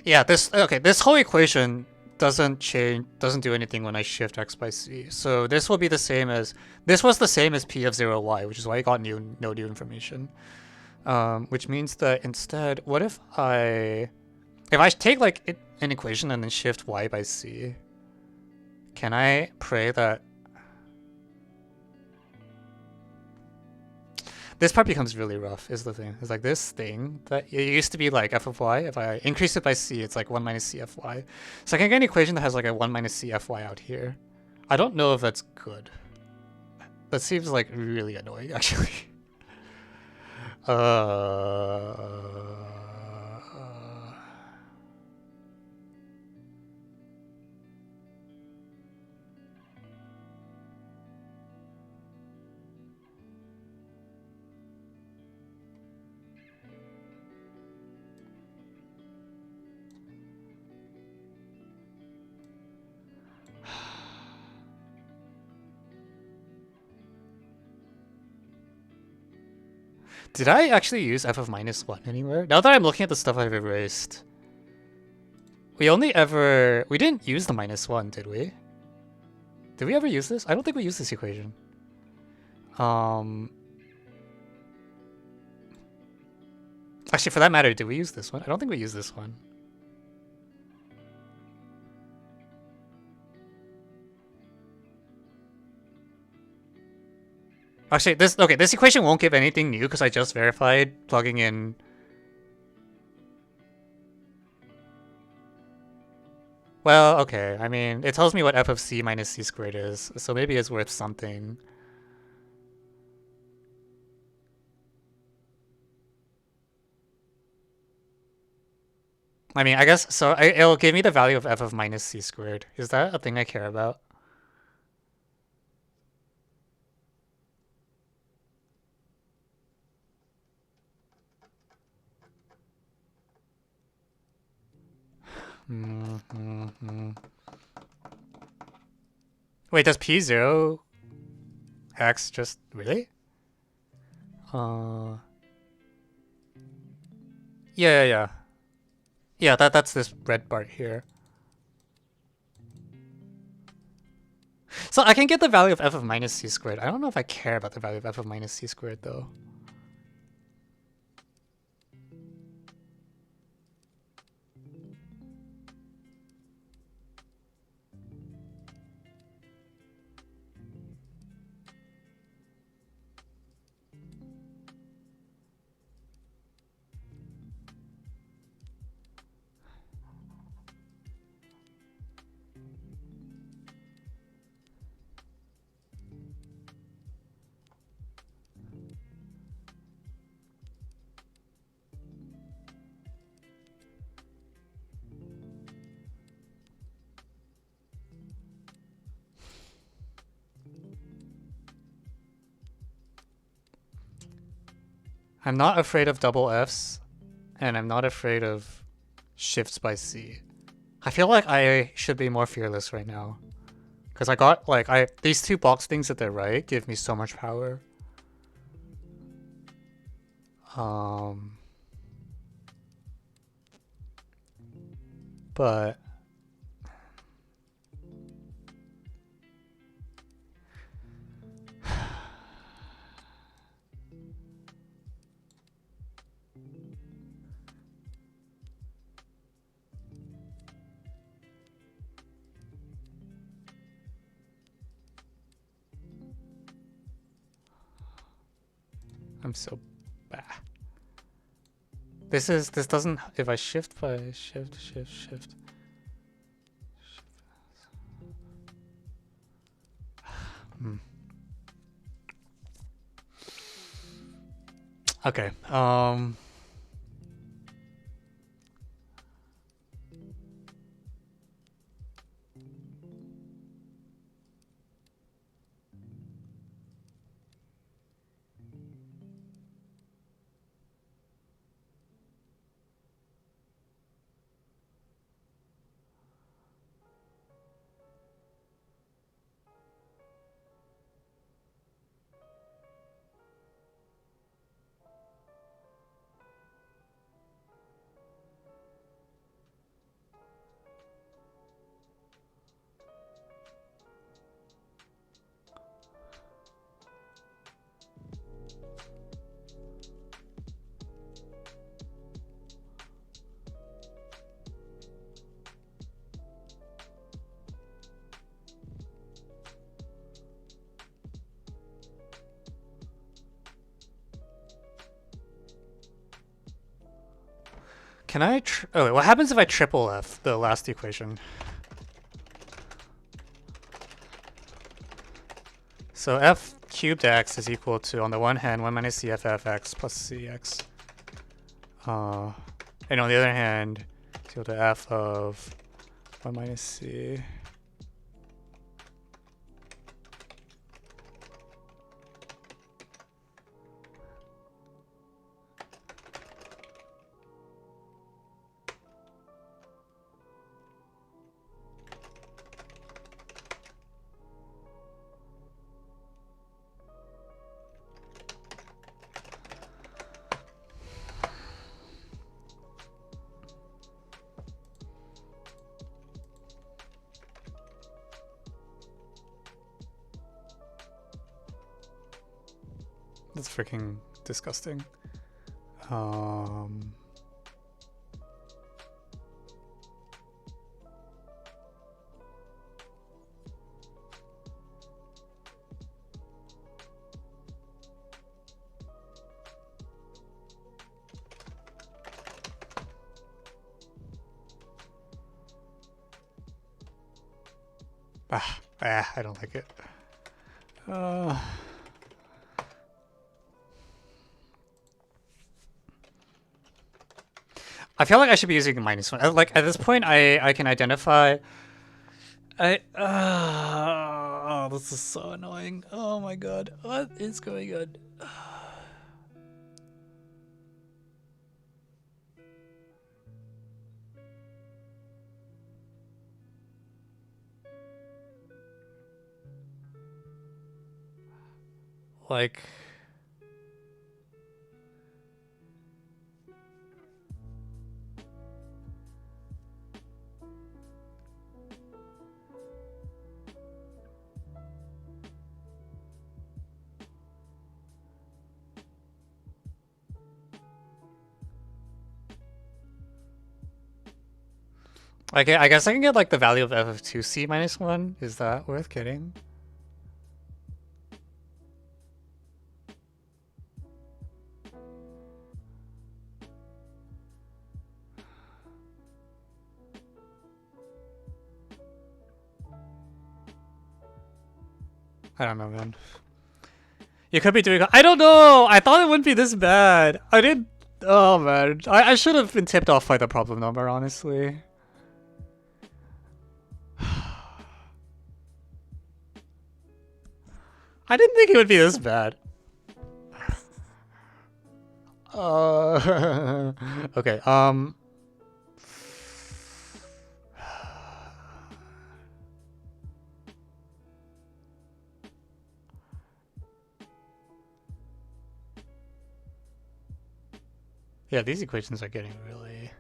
Yeah, this whole equation doesn't do anything when I shift x by c. So this will be the same as, this was the same as p of 0y, which is why I got no new information. Which means that instead, what if I take like an equation and then shift y by c, can I pray that this part becomes really rough, is the thing. It's like this thing that it used to be like f of y. If I increase it by c, it's like 1 minus c f y. So I can get an equation that has like a 1 minus c f y out here. I don't know if that's good. That seems like really annoying, actually. Did I actually use f of minus 1 anywhere? Now that I'm looking at the stuff I've erased, we didn't use the minus 1, did we? Did we ever use this? I don't think we used this equation. Actually, for that matter, did we use this one? I don't think we used this one. Actually, this equation won't give anything new because I just verified plugging in. Well, okay. I mean, it tells me what f of c minus c squared is, so maybe it's worth something. I mean, I guess, so it'll give me the value of f of minus c squared. Is that a thing I care about? Wait, does p0 x just, really? Yeah. Yeah, that's this red part here. So I can get the value of f of minus c squared. I don't know if I care about the value of f of minus c squared, though. I'm not afraid of double Fs, and I'm not afraid of shifts by C. I feel like I should be more fearless right now. Because I got, like, these two box things that they're right give me so much power. But I'm so bad. This doesn't, if I shift by shift. Okay. Can I? Oh wait, what happens if I triple F the last equation? So f cubed x is equal to, on the one hand, 1 minus cff(x) plus cx. And on the other hand, it's equal to f of 1 minus c. That's freaking disgusting. I don't like it. I feel like I should be using -1. Like at this point, I can identify. Oh, this is so annoying. Oh my god, what is going on? Like. Okay, I guess I can get like the value of f of 2c -1. Is that worth getting? I don't know, man. You could be doing. I don't know. I thought it wouldn't be this bad. I didn't. Oh man, I should have been tipped off by the problem number, honestly. I didn't think it would be this bad. Okay. Yeah, these equations are getting really.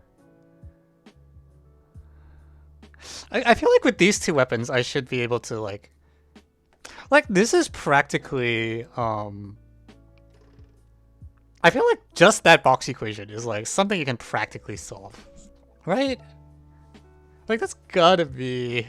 I feel like with these two weapons, I should be able to like this is practically I feel like just that box equation is like something you can practically solve, right? Like that's gotta be.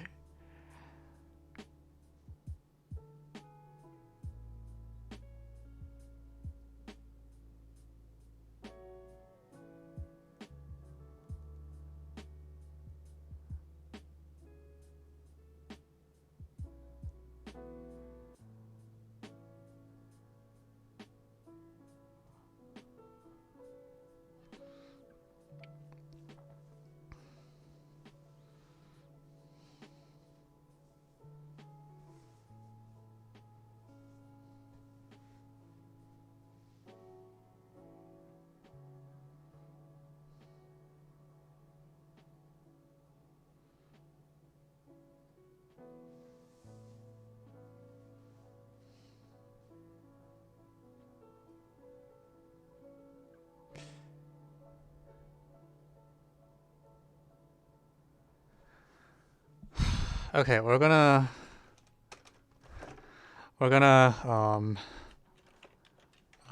Okay, we're gonna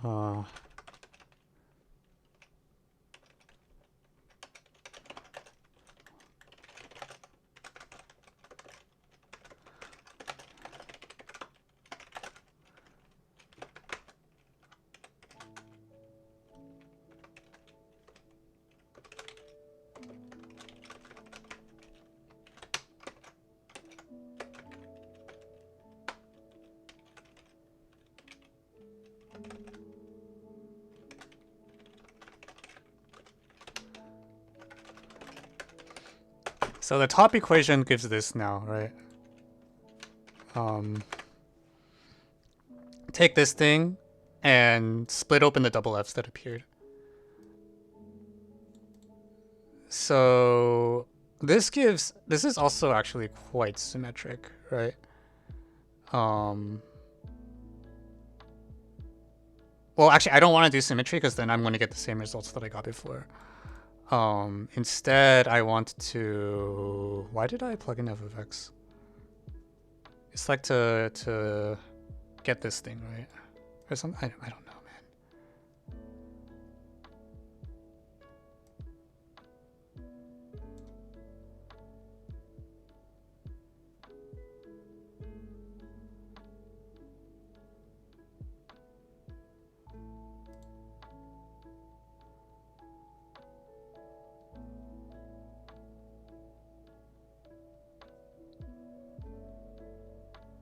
uh so the top equation gives this now, right? Take this thing and split open the double f's that appeared. So this is also actually quite symmetric, right? Well, actually, I don't want to do symmetry because then I'm going to get the same results that I got before. Instead, I want to... Why did I plug in f of x? It's like to get this thing, right? Or something? I don't know, man.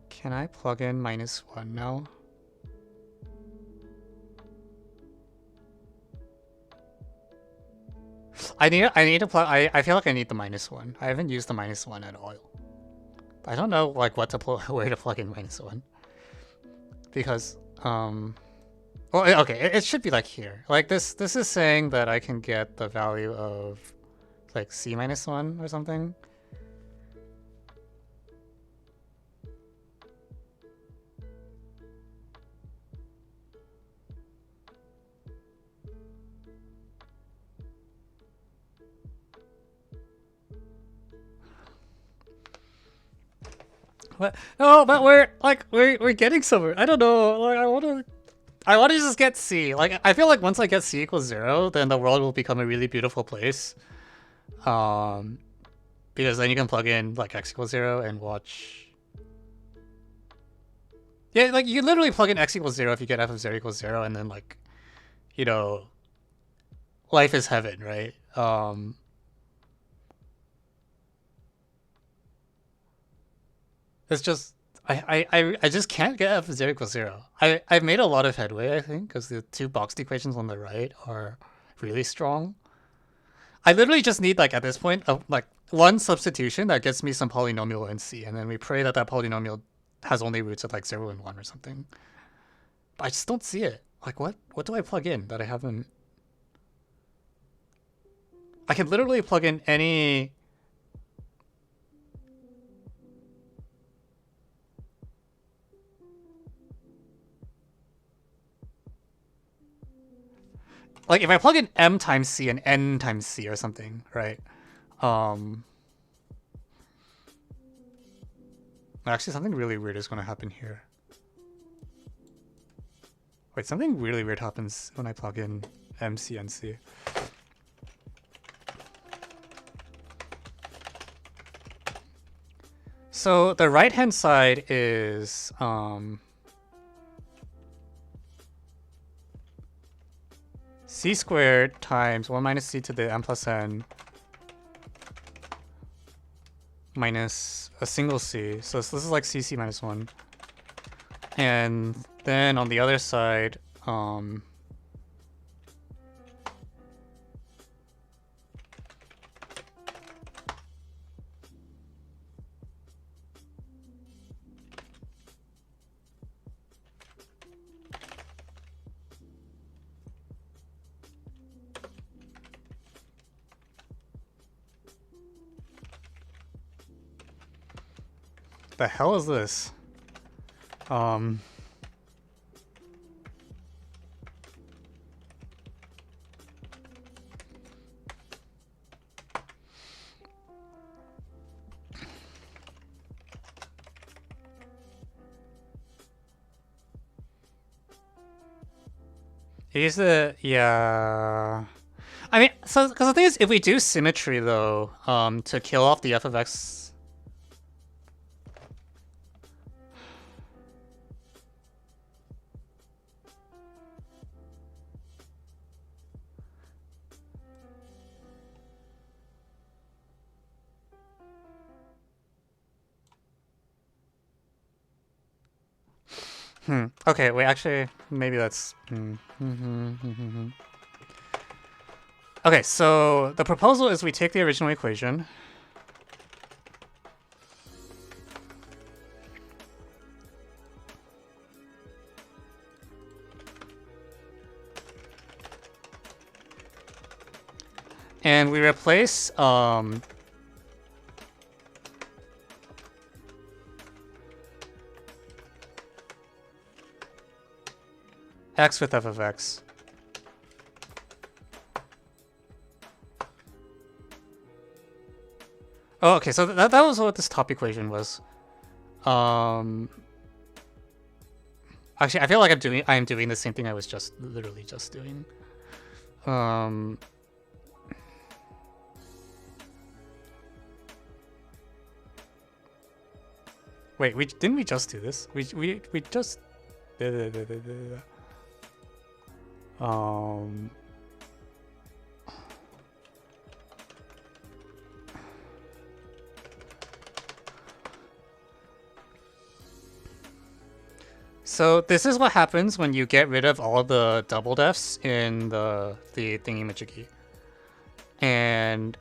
Can I plug in -1 now? I need to plug. I feel like I need the -1. I haven't used the -1 at all. I don't know like what to where to plug in -1 because well, okay, it should be like here. Like this is saying that I can get the value of like c-1 or something. What? No, but we're getting somewhere. I don't know. Like I want to just get C. Like I feel like once I get C equals 0, then the world will become a really beautiful place. Because then you can plug in like x equals 0 and watch. Yeah, like you can literally plug in x equals 0 if you get f of 0 equals 0, and then like, you know, life is heaven, right? It's just I just can't get f of 0 equals 0. I've made a lot of headway, I think, because the two boxed equations on the right are really strong. I literally just need like at this point like one substitution that gets me some polynomial in C, and then we pray that that polynomial has only roots at like 0 and 1 or something. But I just don't see it. Like what do I plug in that I haven't? I can literally plug in any. Like if I plug in m times c and n times c or something, right? Actually, something really weird is going to happen here. Wait, something really weird happens when I plug in m, c, and c. So the right-hand side is c squared times 1 minus c to the m plus n minus a single c. So this is like cc minus 1. And then on the other side, the hell is this? Use the yeah. I mean, so because the thing is, if we do symmetry though, to kill off the f of x. Okay, wait, actually, maybe that's... Okay, so the proposal is we take the original equation. And we replace x with f of x. Oh, okay, so that was what this top equation was. Actually, I feel like I'm doing the same thing I was literally just doing. Wait, didn't we just do this? We just So this is what happens when you get rid of all the double defs in the thingy-majiggy. And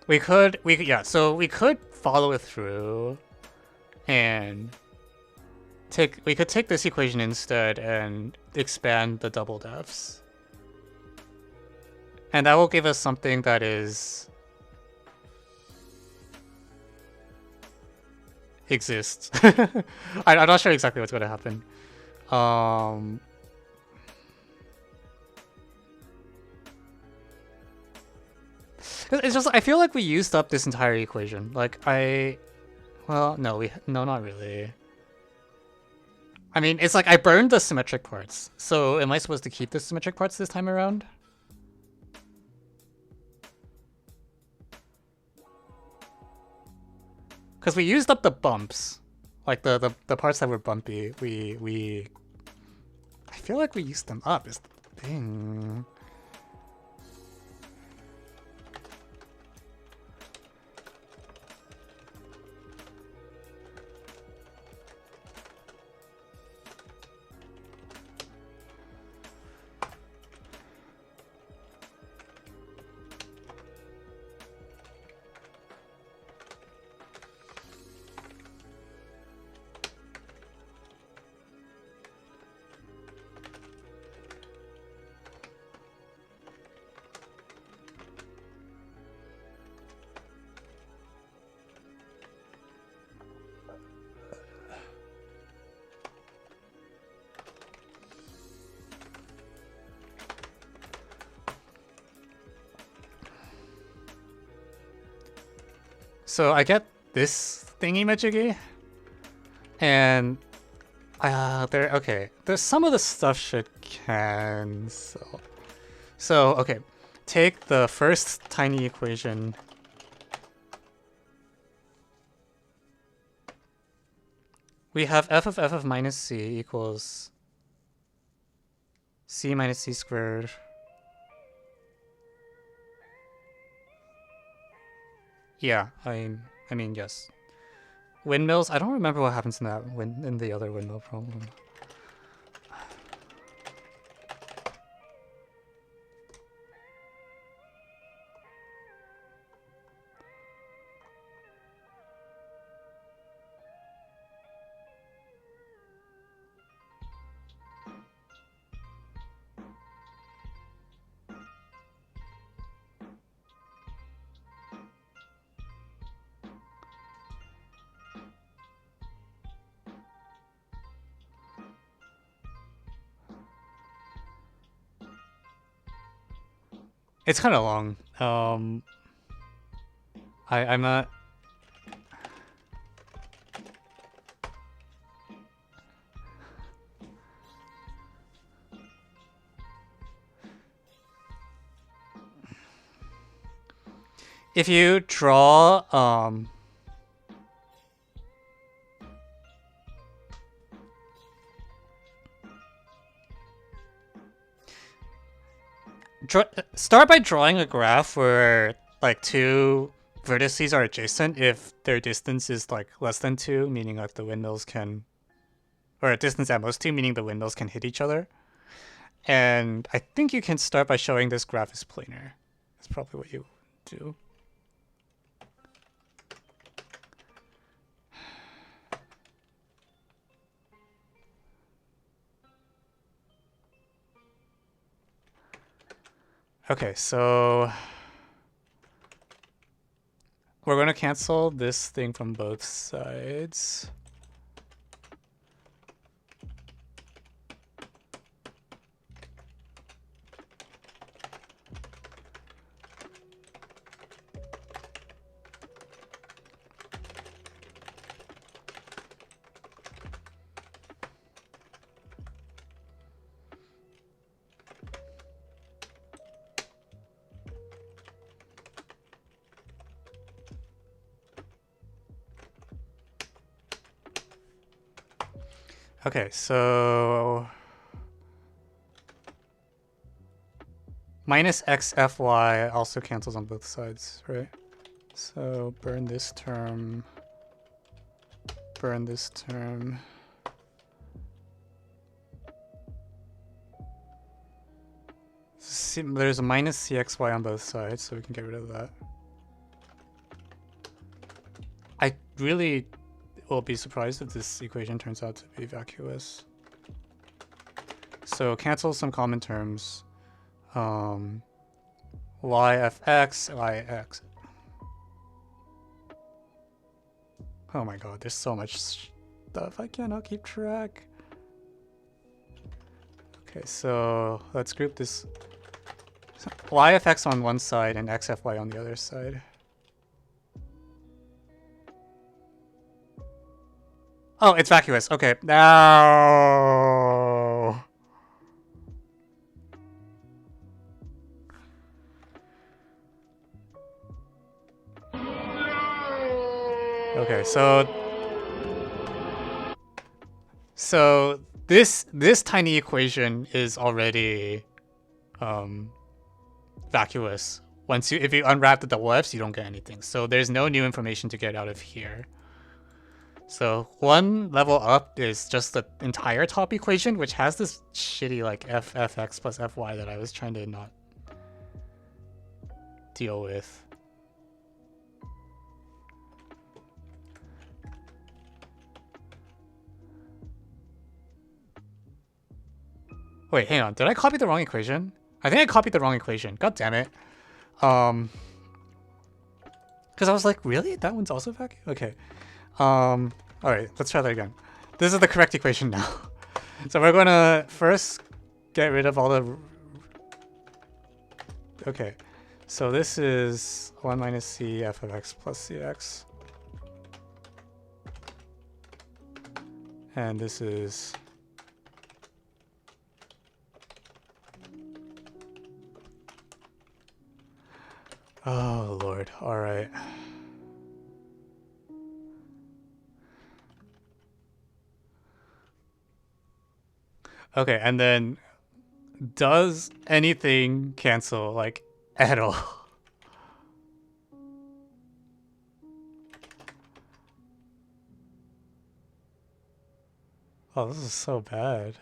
we could follow it through and we could take this equation instead and expand the double defs. And that will give us something that exists. I'm not sure exactly what's going to happen. It's just, I feel like we used up this entire equation. Like, well, no, not really. I mean, it's like I burned the symmetric parts. So am I supposed to keep the symmetric parts this time around? Because we used up the bumps. Like the parts that were bumpy. I feel like we used them up is the thing. So I get this thingy-majiggy, and there's some of the stuff should cancel. So okay, take the first tiny equation. We have f of minus c equals c minus c squared. Yeah, I mean, yes. Windmills, I don't remember what happens in the other windmill problem. It's kind of long. I'm not. If you draw start by drawing a graph where like two vertices are adjacent if their distance is like less than 2, meaning like the windmills can, or a distance at most 2, meaning the windmills can hit each other. And I think you can start by showing this graph is planar. That's probably what you do. Okay, so we're going to cancel this thing from both sides. Okay, so minus xfy also cancels on both sides, right? So burn this term, burn this term. There's a minus cxy on both sides, so we can get rid of that. I really will be surprised if this equation turns out to be vacuous. So cancel some common terms. Yfx, yx. Oh my god, there's so much stuff I cannot keep track. Okay, so let's group this. Yfx on one side and xfy on the other side. Oh, it's vacuous. Okay. No. Okay, so this tiny equation is already vacuous. If you unwrap the double f's, you don't get anything. So there's no new information to get out of here. So one level up is just the entire top equation, which has this shitty like fx plus fy that I was trying to not deal with. Wait, hang on. Did I copy the wrong equation? I think I copied the wrong equation. God damn it. Because I was like, really? That one's also vacuum? Okay. Alright, let's try that again. This is the correct equation now. So we're gonna first get rid of all the... Okay. So this is 1 minus c f of x plus cx. And this is... Oh, Lord. All right. Okay, and then does anything cancel, like, at all? Oh, this is so bad.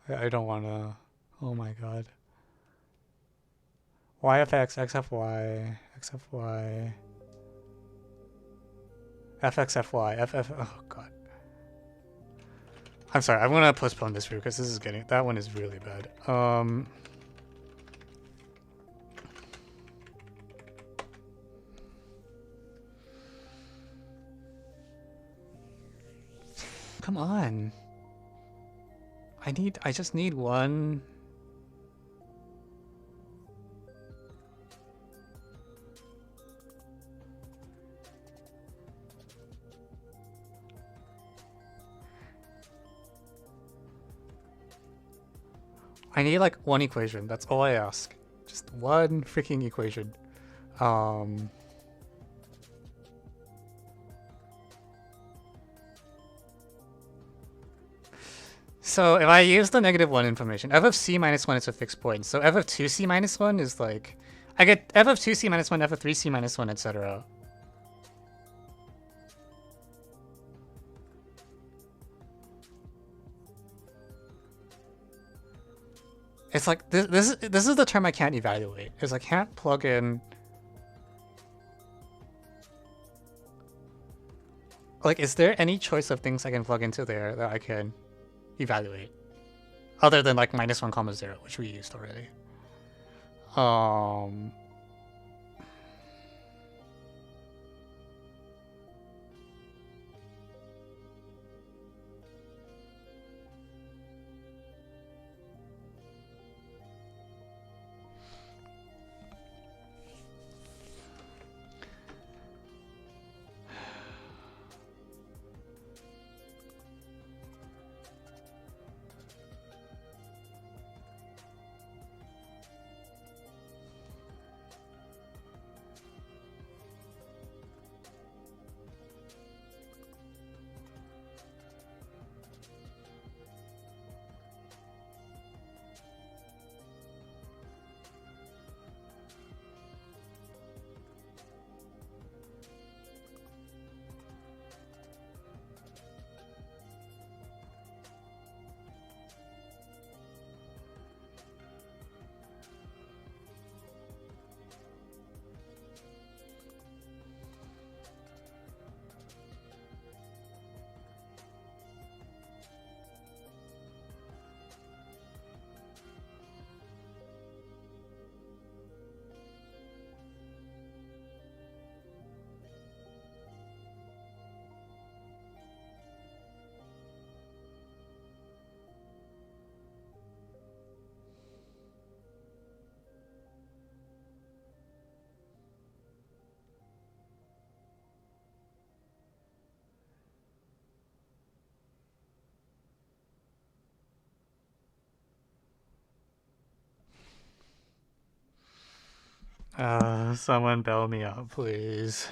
I don't want to... Oh my god. yfx, xfy, xfy, fxfy, ff... Oh god. I'm sorry, I'm gonna postpone this review because this is getting... That one is really bad. Come on. I just need one. I need like one equation. That's all I ask. Just one freaking equation. So if I use the -1 information, f of c minus 1 is a fixed point. So f of 2c minus 1 is like, I get f of 2c minus 1, f of 3c minus 1, etc. It's like, this is the term I can't evaluate, is I can't plug in. Like, is there any choice of things I can plug into there that I can evaluate? Other than like -1, 0, which we used already. Someone bail me out, please.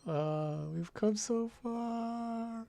We've come so far.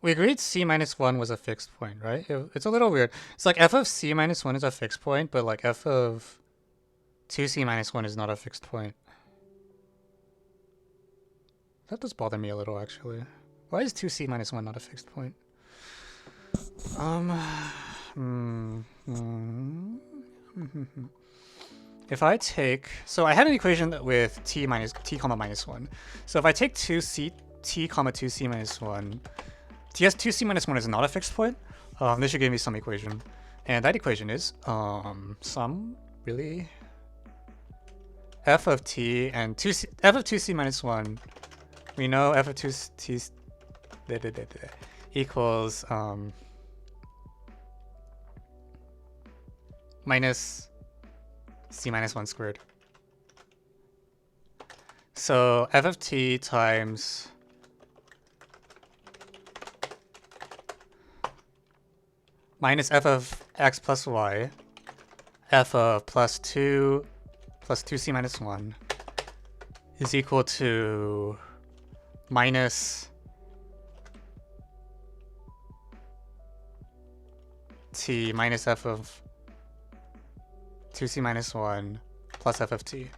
We agreed c minus 1 was a fixed point, right? It's a little weird. It's like f of c minus 1 is a fixed point, but like f of 2c minus 1 is not a fixed point. That does bother me a little, actually. Why is 2c minus 1 not a fixed point? If I take... So I had an equation with t comma minus 1. So if I take 2c, t comma 2c minus 1, ts 2c minus 1 is not a fixed point. This should give me some equation. And that equation is some, really? F of t and 2c, f of 2c minus 1. We know f of 2t equals minus c minus 1 squared. So f of t times minus f of x plus y, f of plus 2 plus 2c minus 1 is equal to minus t minus f of 2c minus 1 plus f of t.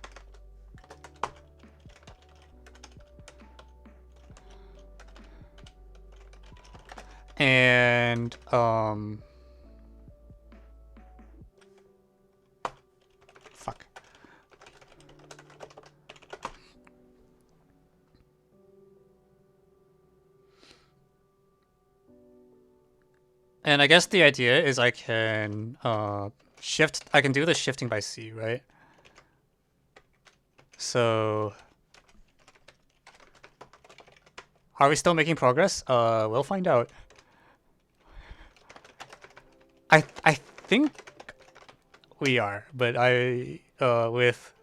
And fuck. And I guess the idea is I can I can do the shifting by c, right? So are we still making progress? We'll find out. I think we are, but with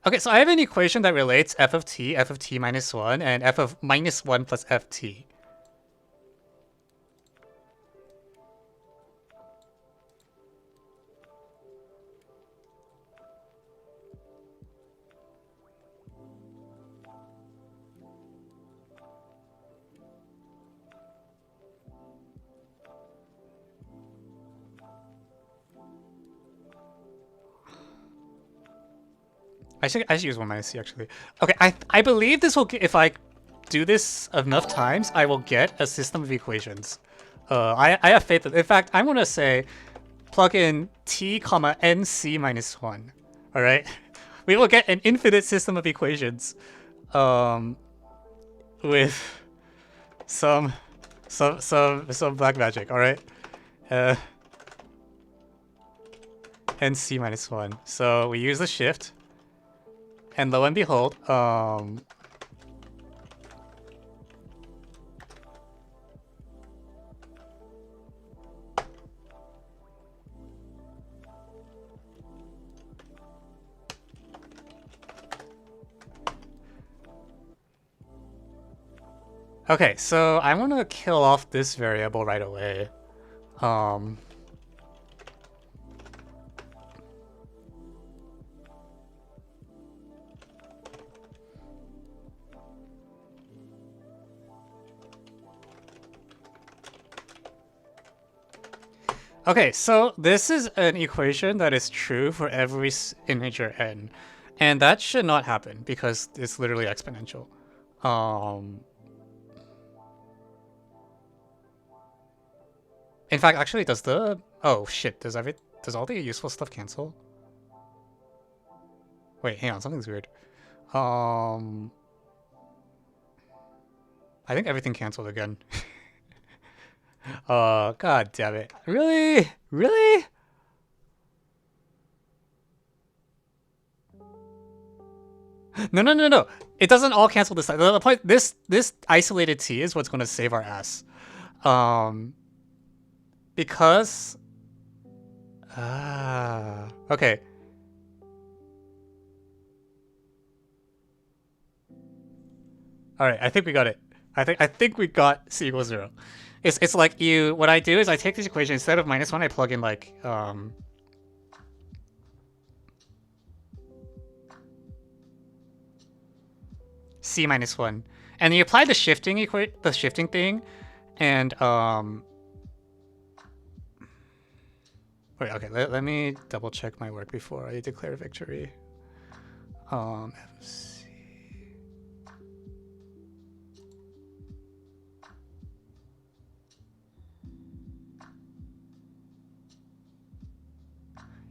okay, so I have an equation that relates f of t minus 1, and f of minus 1 plus ft. I should use 1 minus c, actually. Okay, I believe this will get, if I do this enough times, I will get a system of equations. I have faith in fact, I'm gonna say plug in t comma nc minus 1. All right, we will get an infinite system of equations with some black magic. All right, nc minus 1. So we use the shift. And lo and behold, okay, so I'm gonna kill off this variable right away. Okay, so this is an equation that is true for every integer n, and that should not happen because it's literally exponential. In fact, actually, does the oh shit, does all the useful stuff cancel? Wait, hang on, something's weird. I think everything canceled again. God damn it. Really? Really? No. It doesn't all cancel this time. The point, this isolated t is what's going to save our ass. Because okay. All right, I think we got it. I think we got c equals 0. It's like what I do is I take this equation, instead of minus 1, I plug in like c minus 1. And you apply the shifting thing, and wait, okay, let me double check my work before I declare victory. FC.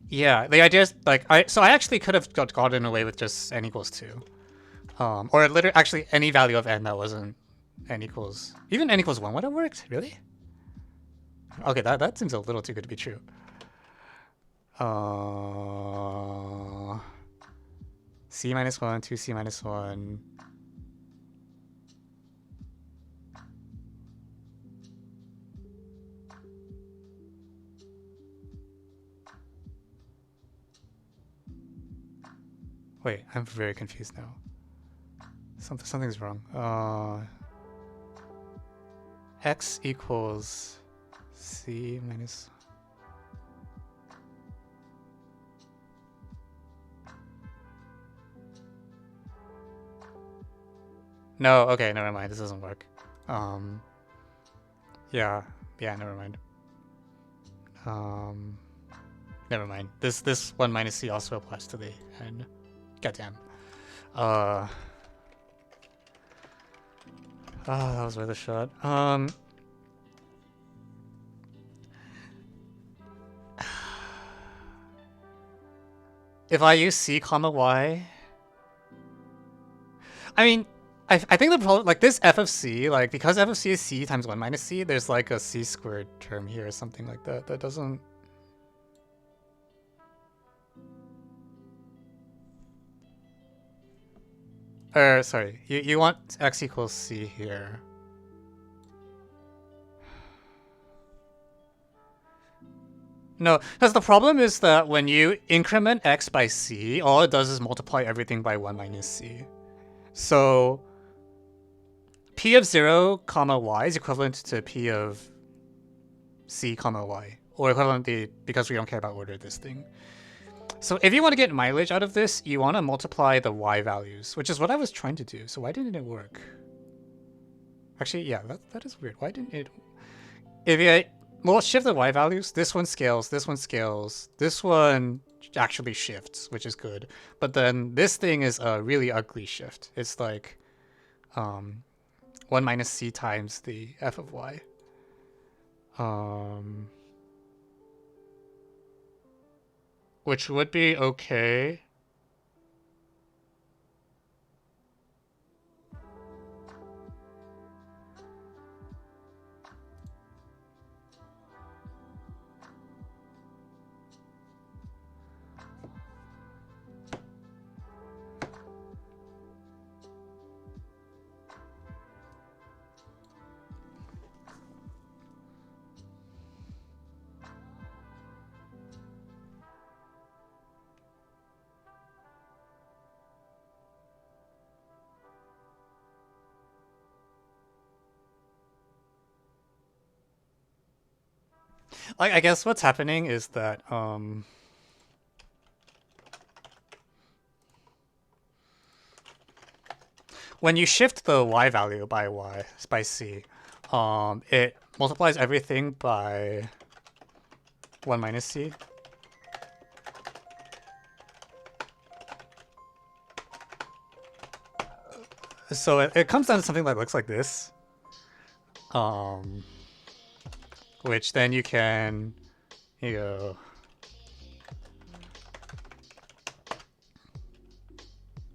Yeah, the idea is like I actually could have gotten away with just n equals 2. Or literally actually any value of n that wasn't n equals, even n equals 1 would have worked, really? Okay, that seems a little too good to be true. C minus 1, 2c minus 1. Wait, I'm very confused now. Something's wrong. X equals c minus. No, okay, never mind. This doesn't work. Yeah, never mind. Never mind. This 1 minus c also applies to the n. Goddamn. That was worth a shot. If I use c comma y, I mean, I think the problem, like this f of c, like because f of c is c times 1 minus c, there's like a c squared term here or something like that. That doesn't. Sorry, you want x equals c here. No, because the problem is that when you increment x by c, all it does is multiply everything by 1 minus c. So p of 0 comma y is equivalent to p of c comma y, or equivalently, because we don't care about order, this thing. So if you want to get mileage out of this, you want to multiply the y values, which is what I was trying to do. So why didn't it work? Actually, yeah, that is weird. Why didn't it? If you well, shift the y values, this one scales, this one scales, this one actually shifts, which is good. But then this thing is a really ugly shift. It's like 1 minus c times the f of y. Which would be okay. Like, I guess what's happening is that when you shift the y value by c, it multiplies everything by 1 minus c. So it comes down to something that looks like this. Which then you can,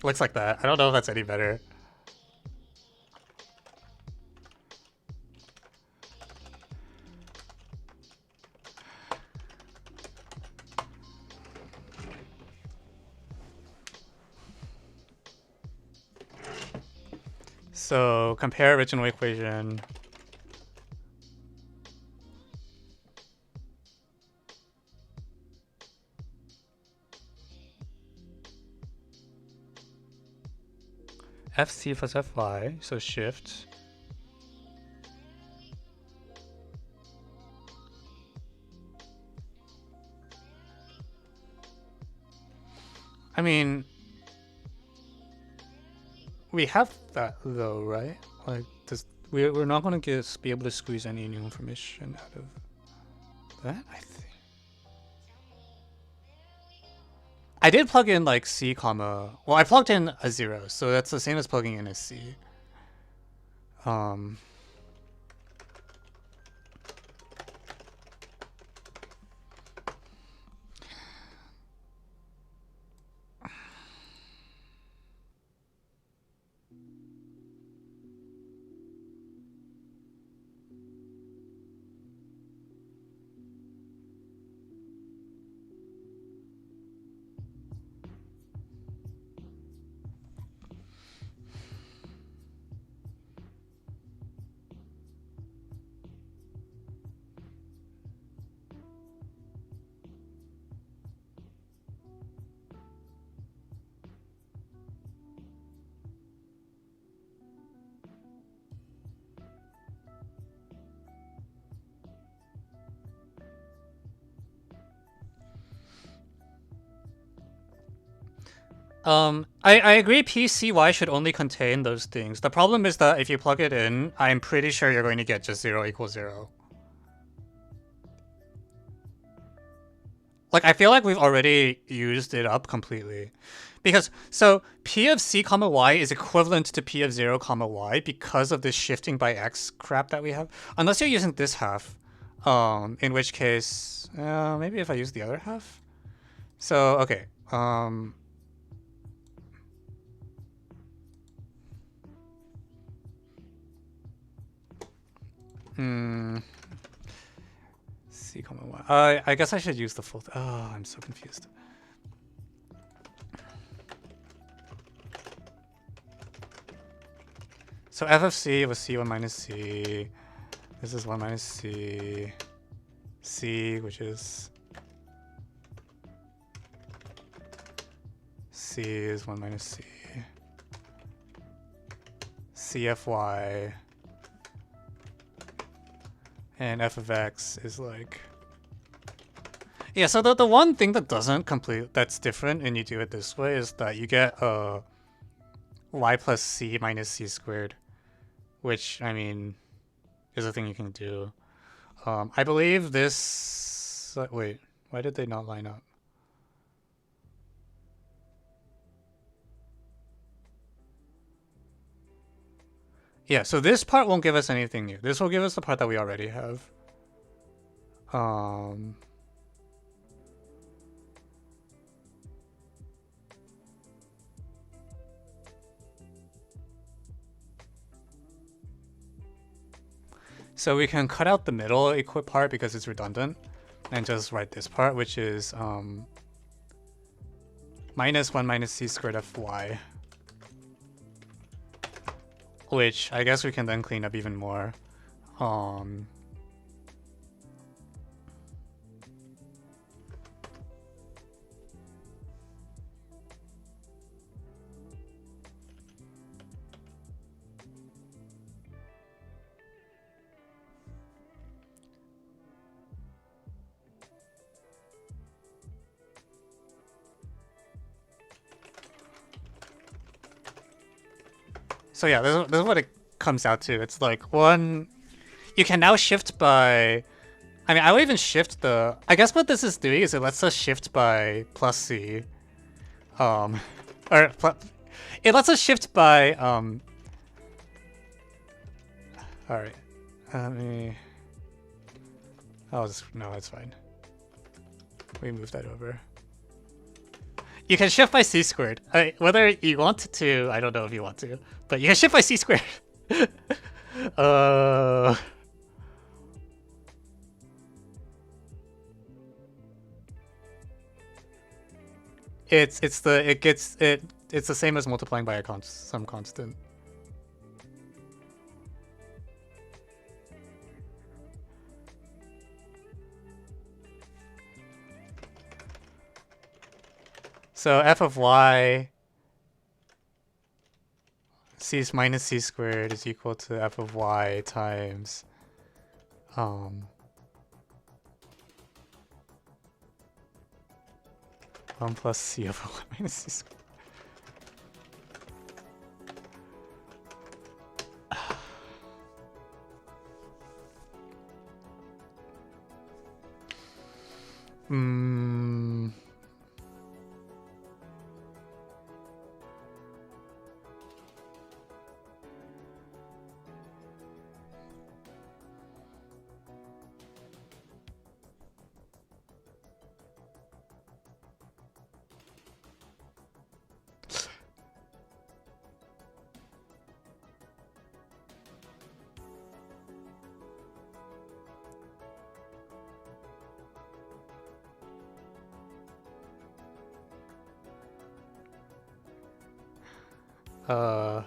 looks like that. I don't know if that's any better. So compare original equation. FC plus FY, so shift. I mean, we have that though, right? Like, we're not gonna be able to squeeze any new information out of that, I think. I did plug in like C comma. Well, I plugged in a 0, so that's the same as plugging in a C. I agree PCY should only contain those things. The problem is that if you plug it in, I'm pretty sure you're going to get just 0 equals 0. Like, I feel like we've already used it up completely. Because, so, P of C comma Y is equivalent to P of 0 comma Y because of this shifting by X crap that we have. Unless you're using this half. In which case, maybe if I use the other half? So, okay. C comma Y. I guess I should use the full. Oh, I'm so confused. So f of c was c1 minus c. This is 1 minus c. C, which is c is 1 minus c. CFY. And f of x is like... Yeah, so the one thing that that's different and you do it this way is that you get y plus c minus c squared, which, I mean, is a thing you can do. I believe this... wait, why did they not line up? Yeah, so this part won't give us anything new. This will give us the part that we already have. So we can cut out the middle equip part because it's redundant and just write this part, which is minus 1 minus c squared fy. Which I guess we can then clean up even more. So yeah, this is what it comes out to. It's like one... You can now shift by... I mean, I would even shift the... I guess what this is doing is it lets us shift by plus c. It lets us shift by... Alright. Let me... I'll just... No, it's fine. We move that over. You can shift by c squared. Whether you want to, I don't know if you want to, but you can shift by c squared. It's the same as multiplying by some constant. So f of y c minus c squared is equal to f of y times 1 plus c of y minus c squared. Mm. Uh.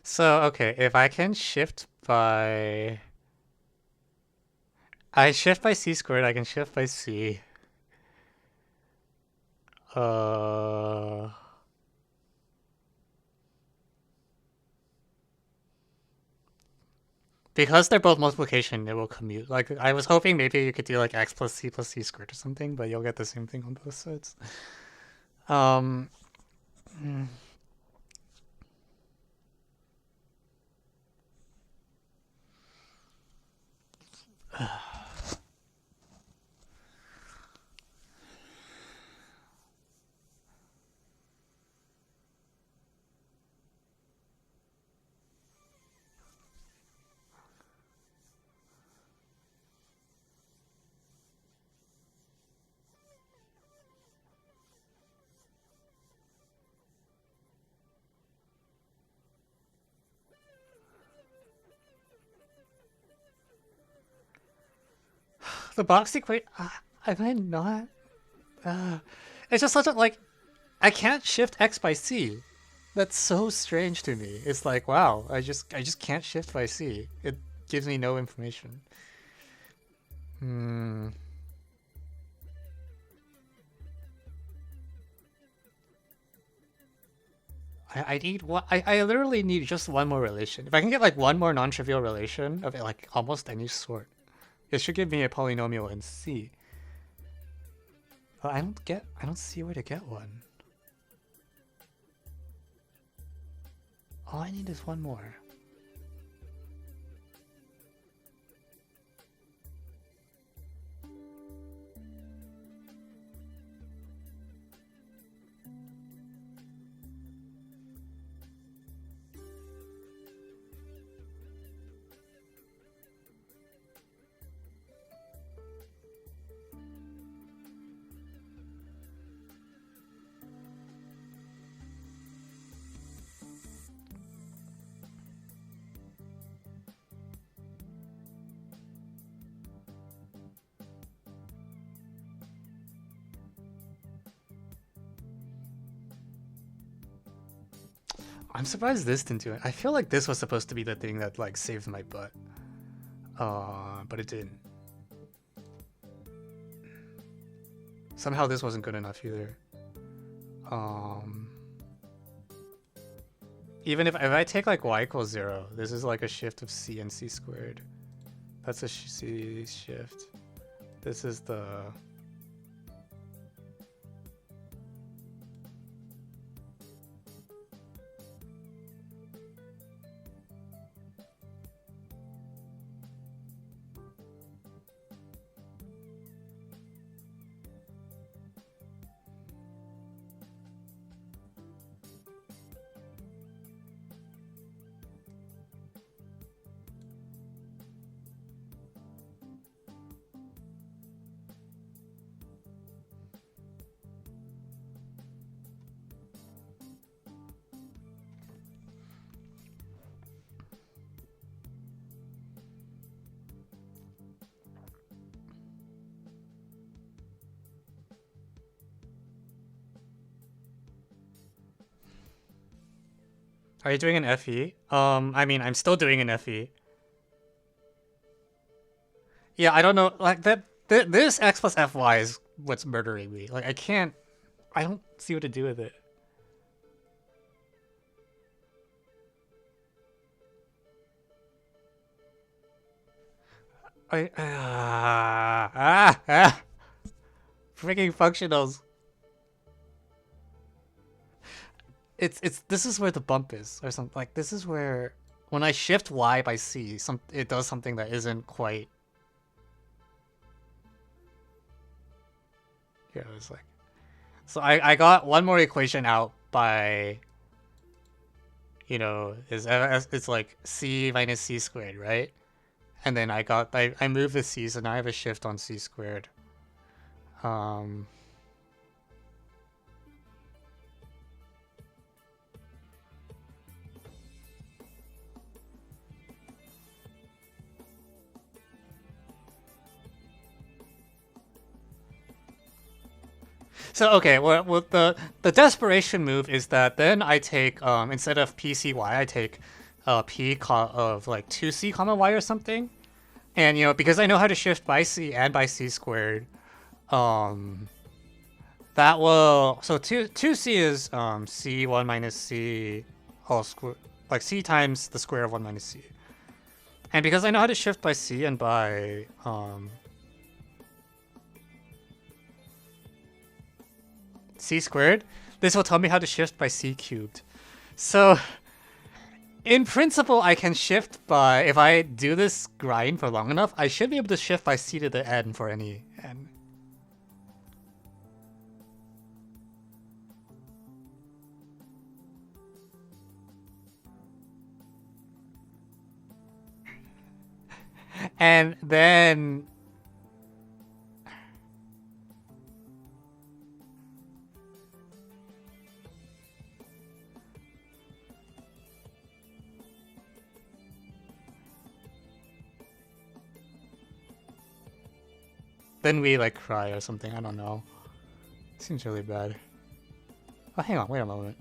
So, okay, if I can shift by... I shift by c squared, I can shift by c. Uh... Because they're both multiplication, it will commute. Like, I was hoping maybe you could do like x plus c squared or something, but you'll get the same thing on both sides. Um... The box equate... am I not... it's just such a, like... I can't shift x by c. That's so strange to me. It's like, wow, I just can't shift by c. It gives me no information. I need what I literally need just one more relation. If I can get like one more non-trivial relation of like almost any sort, it should give me a polynomial in C. But I don't see where to get one. All I need is one more. I'm surprised this didn't do it. I feel like this was supposed to be the thing that like saved my butt. But it didn't. Somehow this wasn't good enough either. Even if I take like y equals 0, this is like a shift of c and c squared. That's a c shift. This is the... Are you doing an FE? I mean, I'm still doing an FE. Yeah, I don't know. Like that. This x plus fy is what's murdering me. Like I can't I don't see what to do with it. Freaking functionals. It's this is where the bump is or something. Like this is where when I shift Y by C, it does something that isn't quite. Yeah, it was like. So I got one more equation out by. You know, it's like C minus C squared, right? And then I moved the C, so now I have a shift on C squared. So okay, well the desperation move is that then I take instead of PCY I take of like 2C comma Y or something, and you know because I know how to shift by C and by C squared, that will so 2C is C1 minus C all square like C times the square of 1 minus C, and because I know how to shift by C and by C squared, this will tell me how to shift by C cubed. So, in principle, I can shift by, if I do this grind for long enough, I should be able to shift by C to the n for any n. And then we like cry or something. I don't know. Seems really bad. Oh, hang on. Wait a moment.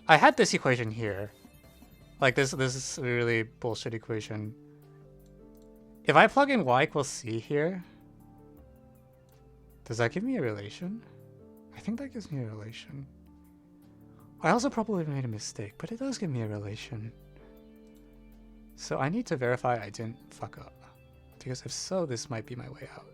I had this equation here. Like this is a really bullshit equation. If I plug in y equals c here, does that give me a relation? I think that gives me a relation. I also probably made a mistake, but it does give me a relation. So I need to verify I didn't fuck up. Because if so, this might be my way out.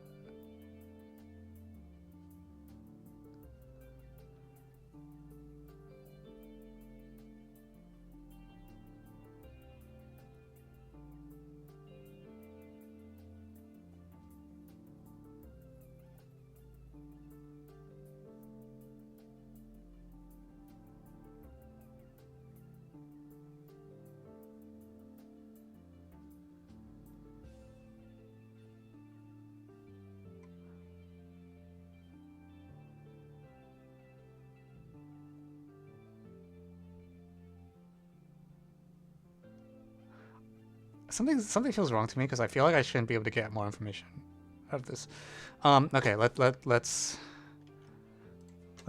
Something feels wrong to me because I feel like I shouldn't be able to get more information out of this. Okay, let's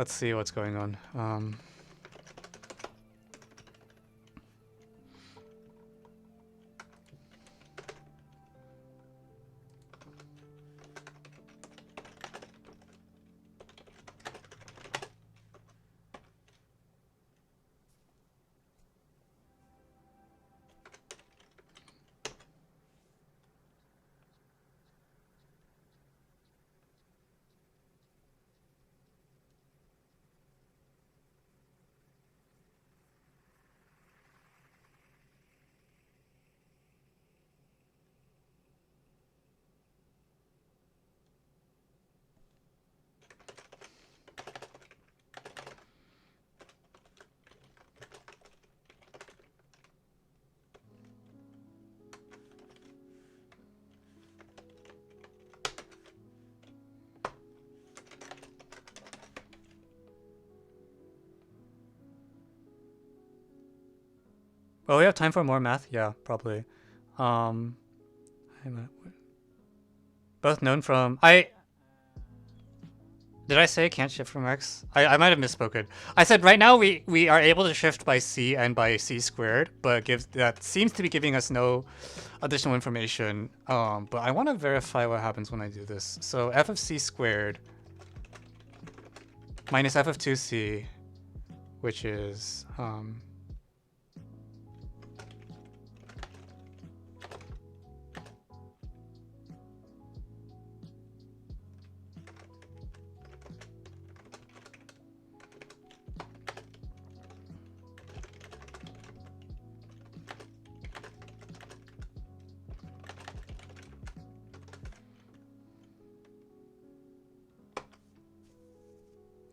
see what's going on. Oh, we have time for more math? Yeah, probably. Both known from Did I say can't shift from X? I might have misspoken. I said right now we are able to shift by C and by C squared, but that seems to be giving us no additional information. But I want to verify what happens when I do this. So f of C squared minus f of 2C, which is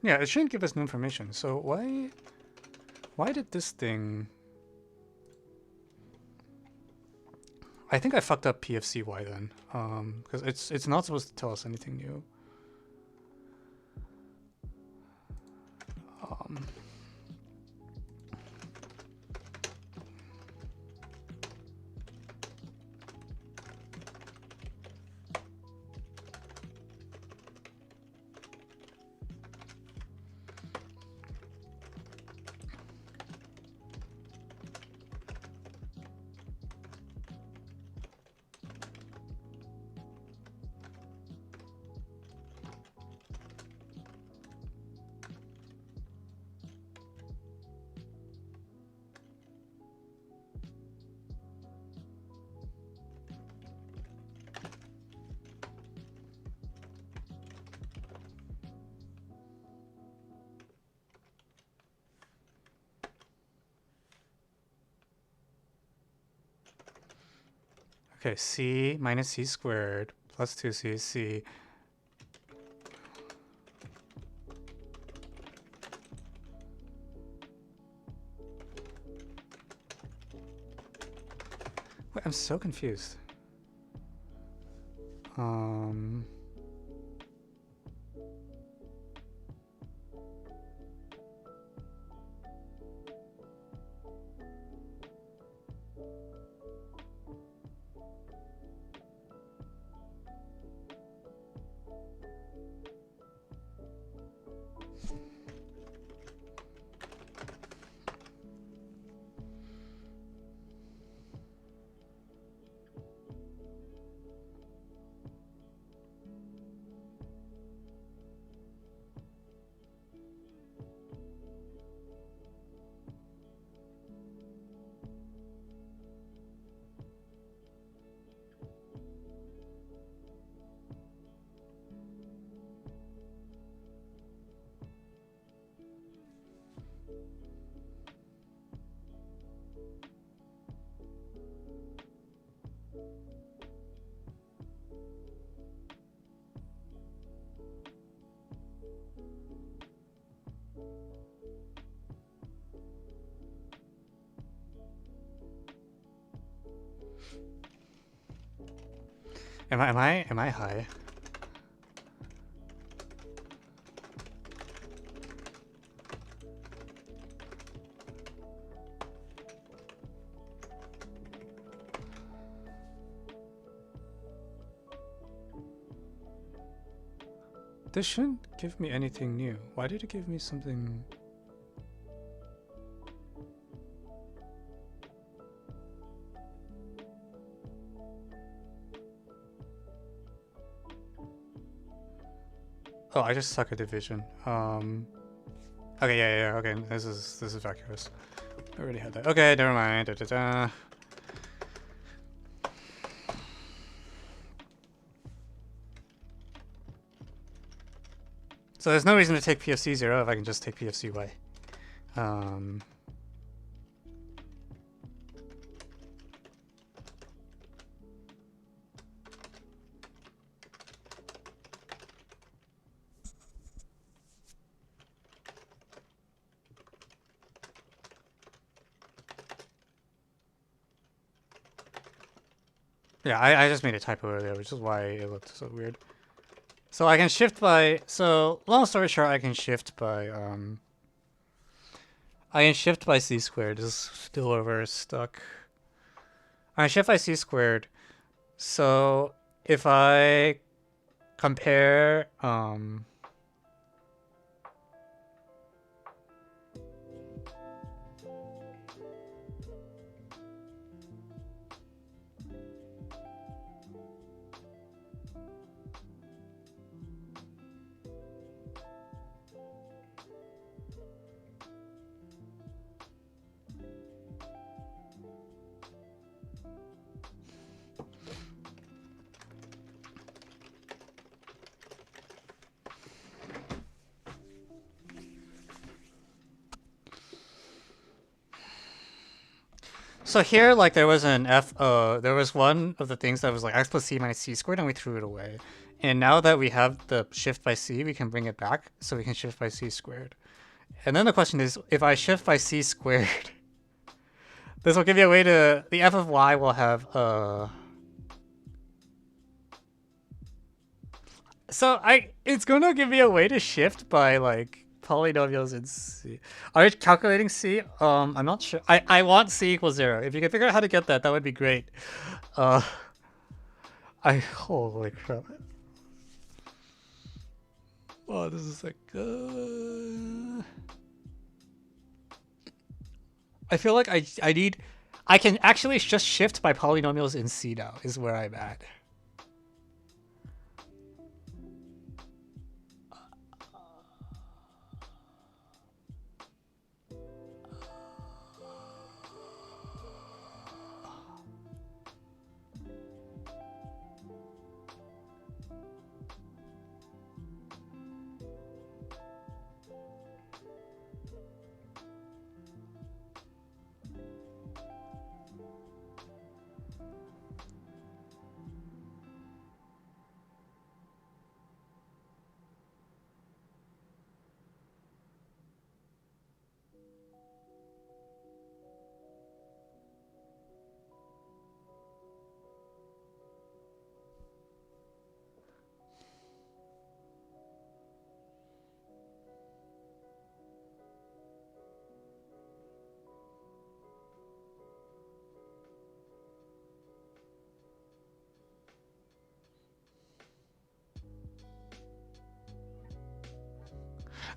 yeah, it shouldn't give us new information. So why did this thing? I think I fucked up P of CY then, because it's not supposed to tell us anything new. Okay, C minus C squared plus 2C is C. Wait, I'm so confused. Am I high? This shouldn't give me anything new. Why did it give me something? Oh, I just suck at division. Okay, yeah, okay. This is vacuous. I already had that. Okay, never mind. Da, da, da. So there's no reason to take PFC 0 if I can just take PFC Y. Yeah, I just made a typo earlier, which is why it looked so weird. So I can shift by, so long story short, I can shift by C squared. This is still over stuck. I can shift by C squared. So if I compare So here, like, there was there was one of the things that was like x plus c minus c squared, and we threw it away. And now that we have the shift by c, we can bring it back, so we can shift by c squared. And then the question is, if I shift by c squared, this will give you a way to, the f of y will have, so it's gonna give me a way to shift by, like, polynomials in C. Are you calculating C? I'm not sure. I want C equals 0. If you can figure out how to get that, that would be great. Holy crap. Oh, this is like, I feel like I can actually just shift by polynomials in C now, is where I'm at.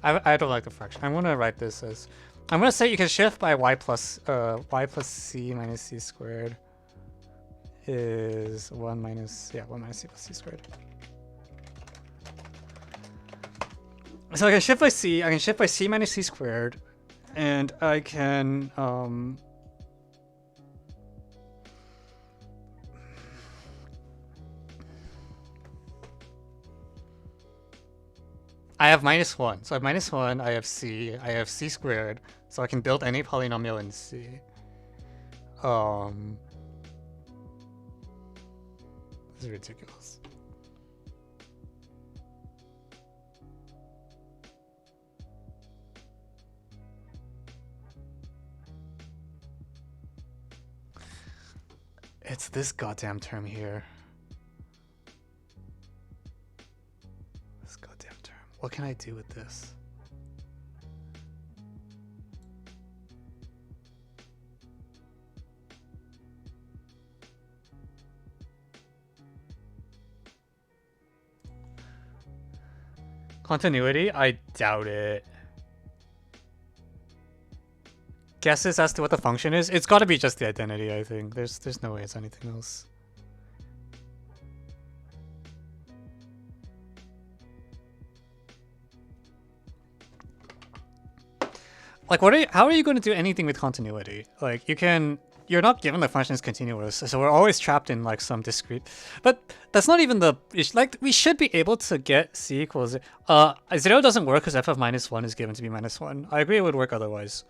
I don't like the fraction. I'm gonna write this as, I'm gonna say you can shift by y plus c minus c squared is 1 minus c plus c squared. So I can shift by c. I can shift by c minus c squared, and I can I have -1. So I have -1, I have c, I have c squared, so I can build any polynomial in C. This is ridiculous. It's this goddamn term here. This goddamn term. What can I do with this? Continuity? I doubt it. Guesses as to what the function is? It's gotta be just the identity, I think. There's no way it's anything else. Like, how are you going to do anything with continuity? Like, you're not given the function is continuous, so we're always trapped in, like, some discrete, but that's not even the, like, we should be able to get c equals, 0 doesn't work because f of -1 is given to be -1. I agree it would work otherwise.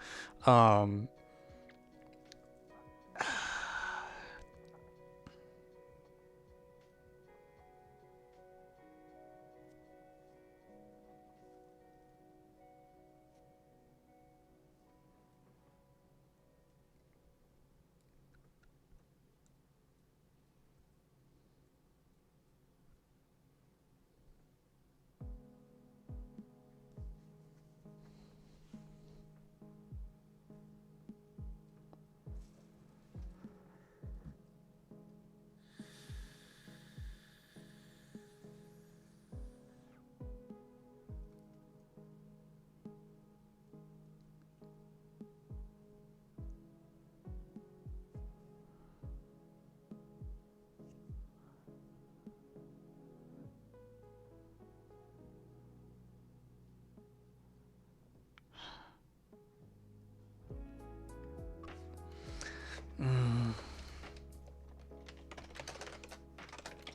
Mm.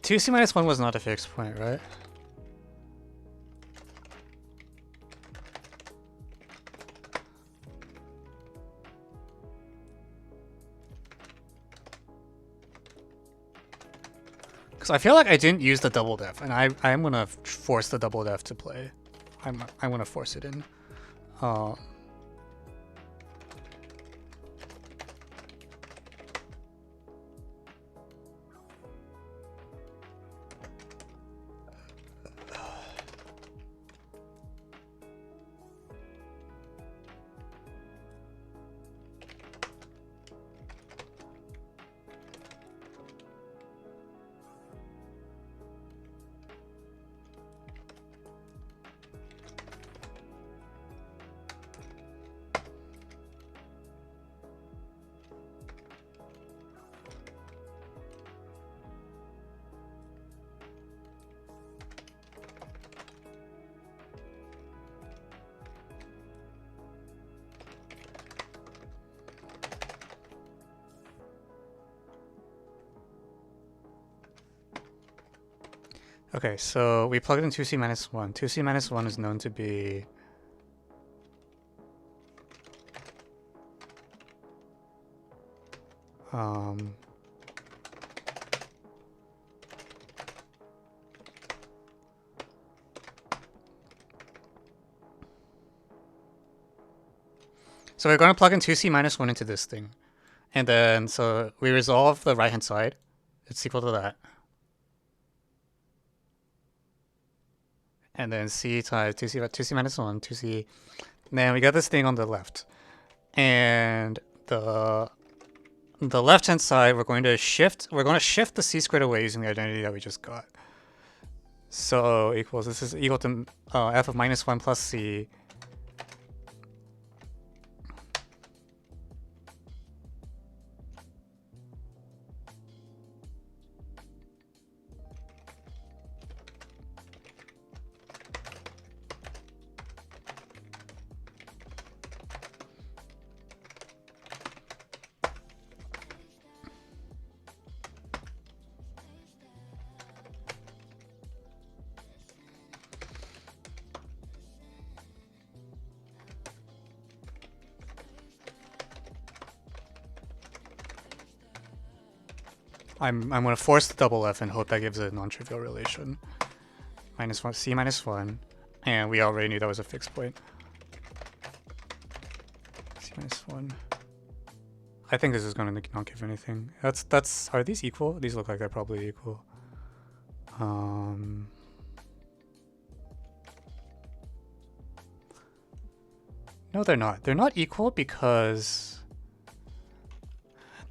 2c -1 was not a fixed point, right? Because I feel like I didn't use the double def, and I'm gonna force the double def to play. I'm gonna force it in. Okay, so we plugged in 2c minus 1. 2c minus 1 is known to be so we're going to plug in 2c minus 1 into this thing. And then, so we resolve the right-hand side. It's equal to that. And then c times 2c minus 1, 2c. And then we got this thing on the left. And the left-hand side, we're going to shift the c squared away using the identity that we just got. So equals, this is equal to f of minus 1 plus c. I'm going to force the double f and hope that gives a non-trivial relation. Minus 1, c minus 1. And we already knew that was a fixed point. C minus 1. I think this is going to not give anything. Are these equal? These look like they're probably equal. No, they're not. They're not equal because...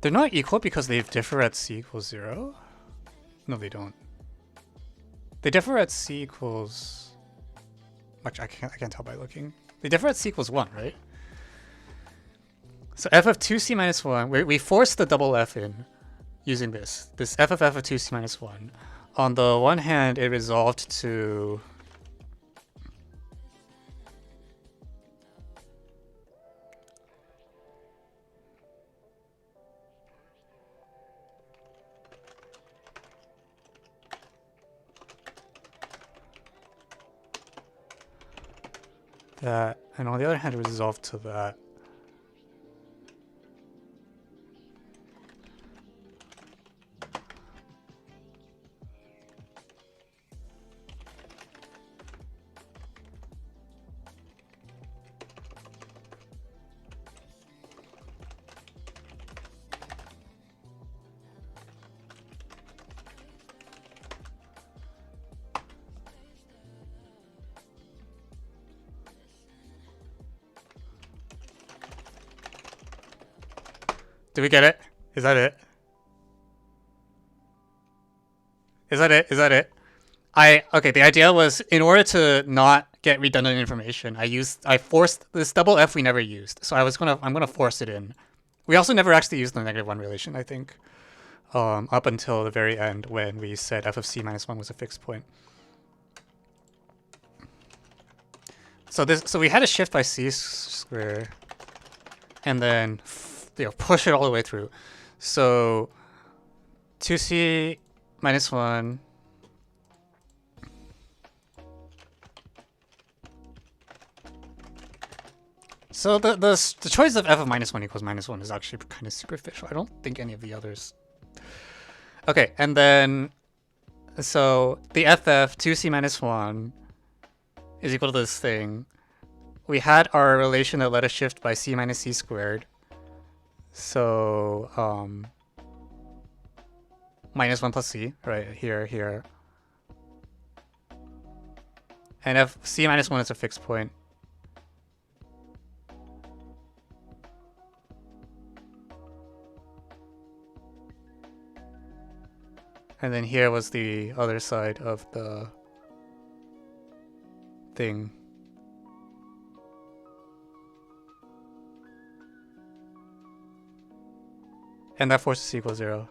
They're not equal because they differ at c equals 0? No, they don't. They differ at c equals... Actually, I can't tell by looking. They differ at c equals 1, right? So f of 2c minus 1, we force the double f in using this. This f of 2c minus 1. On the one hand, it resolved to... that, and on the other hand, it resolved to that. Did we get it? Is that it? Is that it? Is that it? Okay, the idea was in order to not get redundant information, I forced this double f we never used. So I'm gonna force it in. We also never actually used the -1 relation, I think. Up until the very end when we said f of c minus 1 was a fixed point. So we had a shift by c squared and then push it all the way through. So 2c minus 1 so the choice of f of minus 1 equals minus 1 is actually kind of superficial. I don't think any of the others. Okay, and then So the FF 2c minus 1 is equal to this thing. We had our relation that let us shift by c minus c squared. So minus 1 plus c, right, here. And if c minus 1 is a fixed point. And then here was the other side of the thing. And that forces c equals 0.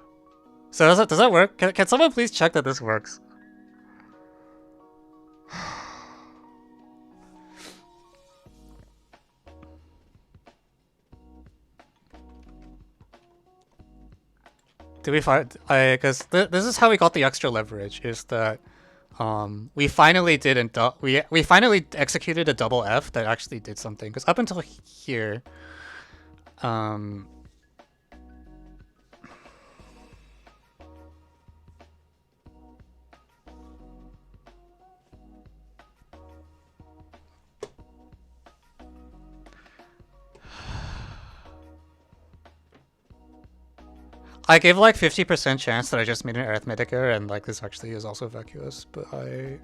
So does that work? Can someone please check that this works? Did we find? Because this is how we got the extra leverage. Is that we finally didn't we finally executed a double F that actually did something. Because up until here, I gave like 50% chance that I just made an arithmetic error and like this actually is also vacuous, but I...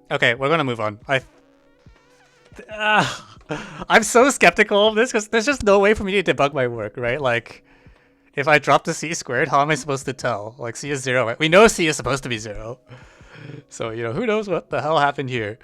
Okay, we're gonna move on. I'm so skeptical of this because there's just no way for me to debug my work, right? Like, if I drop the c squared, how am I supposed to tell? Like, c is 0. We know c is supposed to be 0. So, you know, who knows what the hell happened here.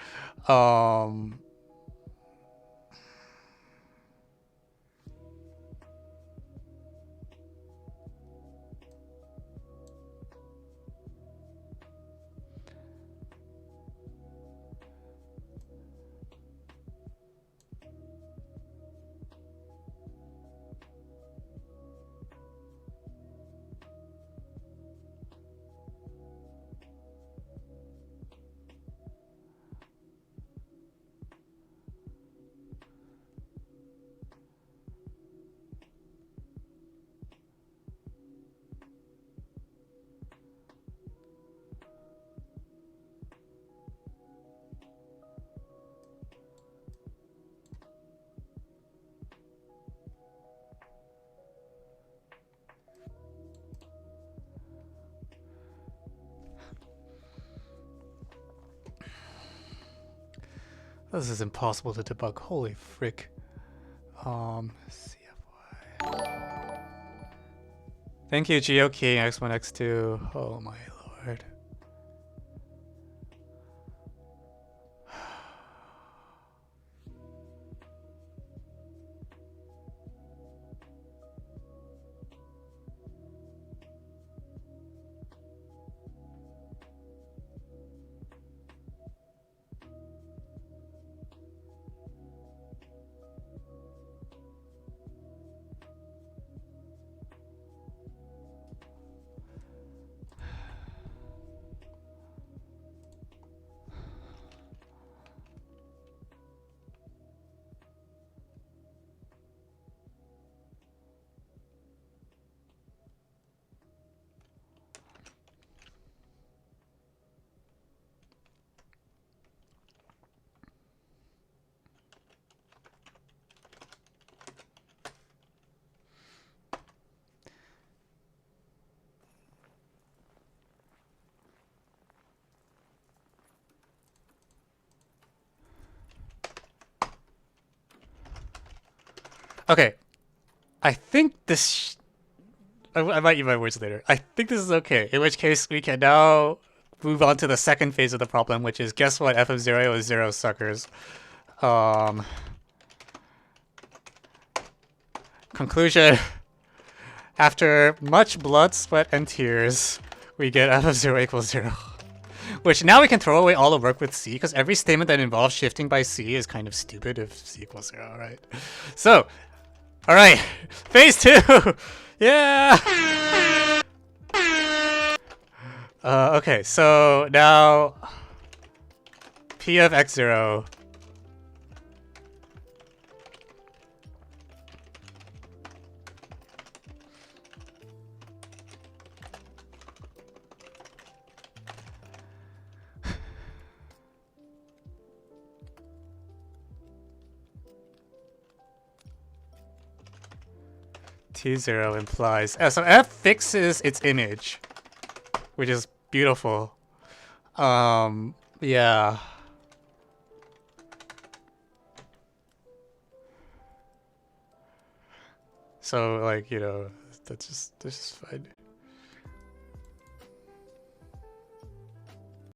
This is impossible to debug. Holy frick. CFY. Thank you, Geo King, X1, X2. Oh my lord. Okay, I think this... I might use my words later. I think this is okay, in which case we can now move on to the second phase of the problem, which is guess what? F of 0 is 0, suckers. Conclusion. After much blood, sweat, and tears, we get f of 0 equals 0. Which now we can throw away all the work with C, because every statement that involves shifting by C is kind of stupid if C equals 0, right? So, alright, phase 2! Yeah! Okay, so now P of x0 T0 implies so F fixes its image, which is beautiful. Yeah. So like, you know, that's just fine.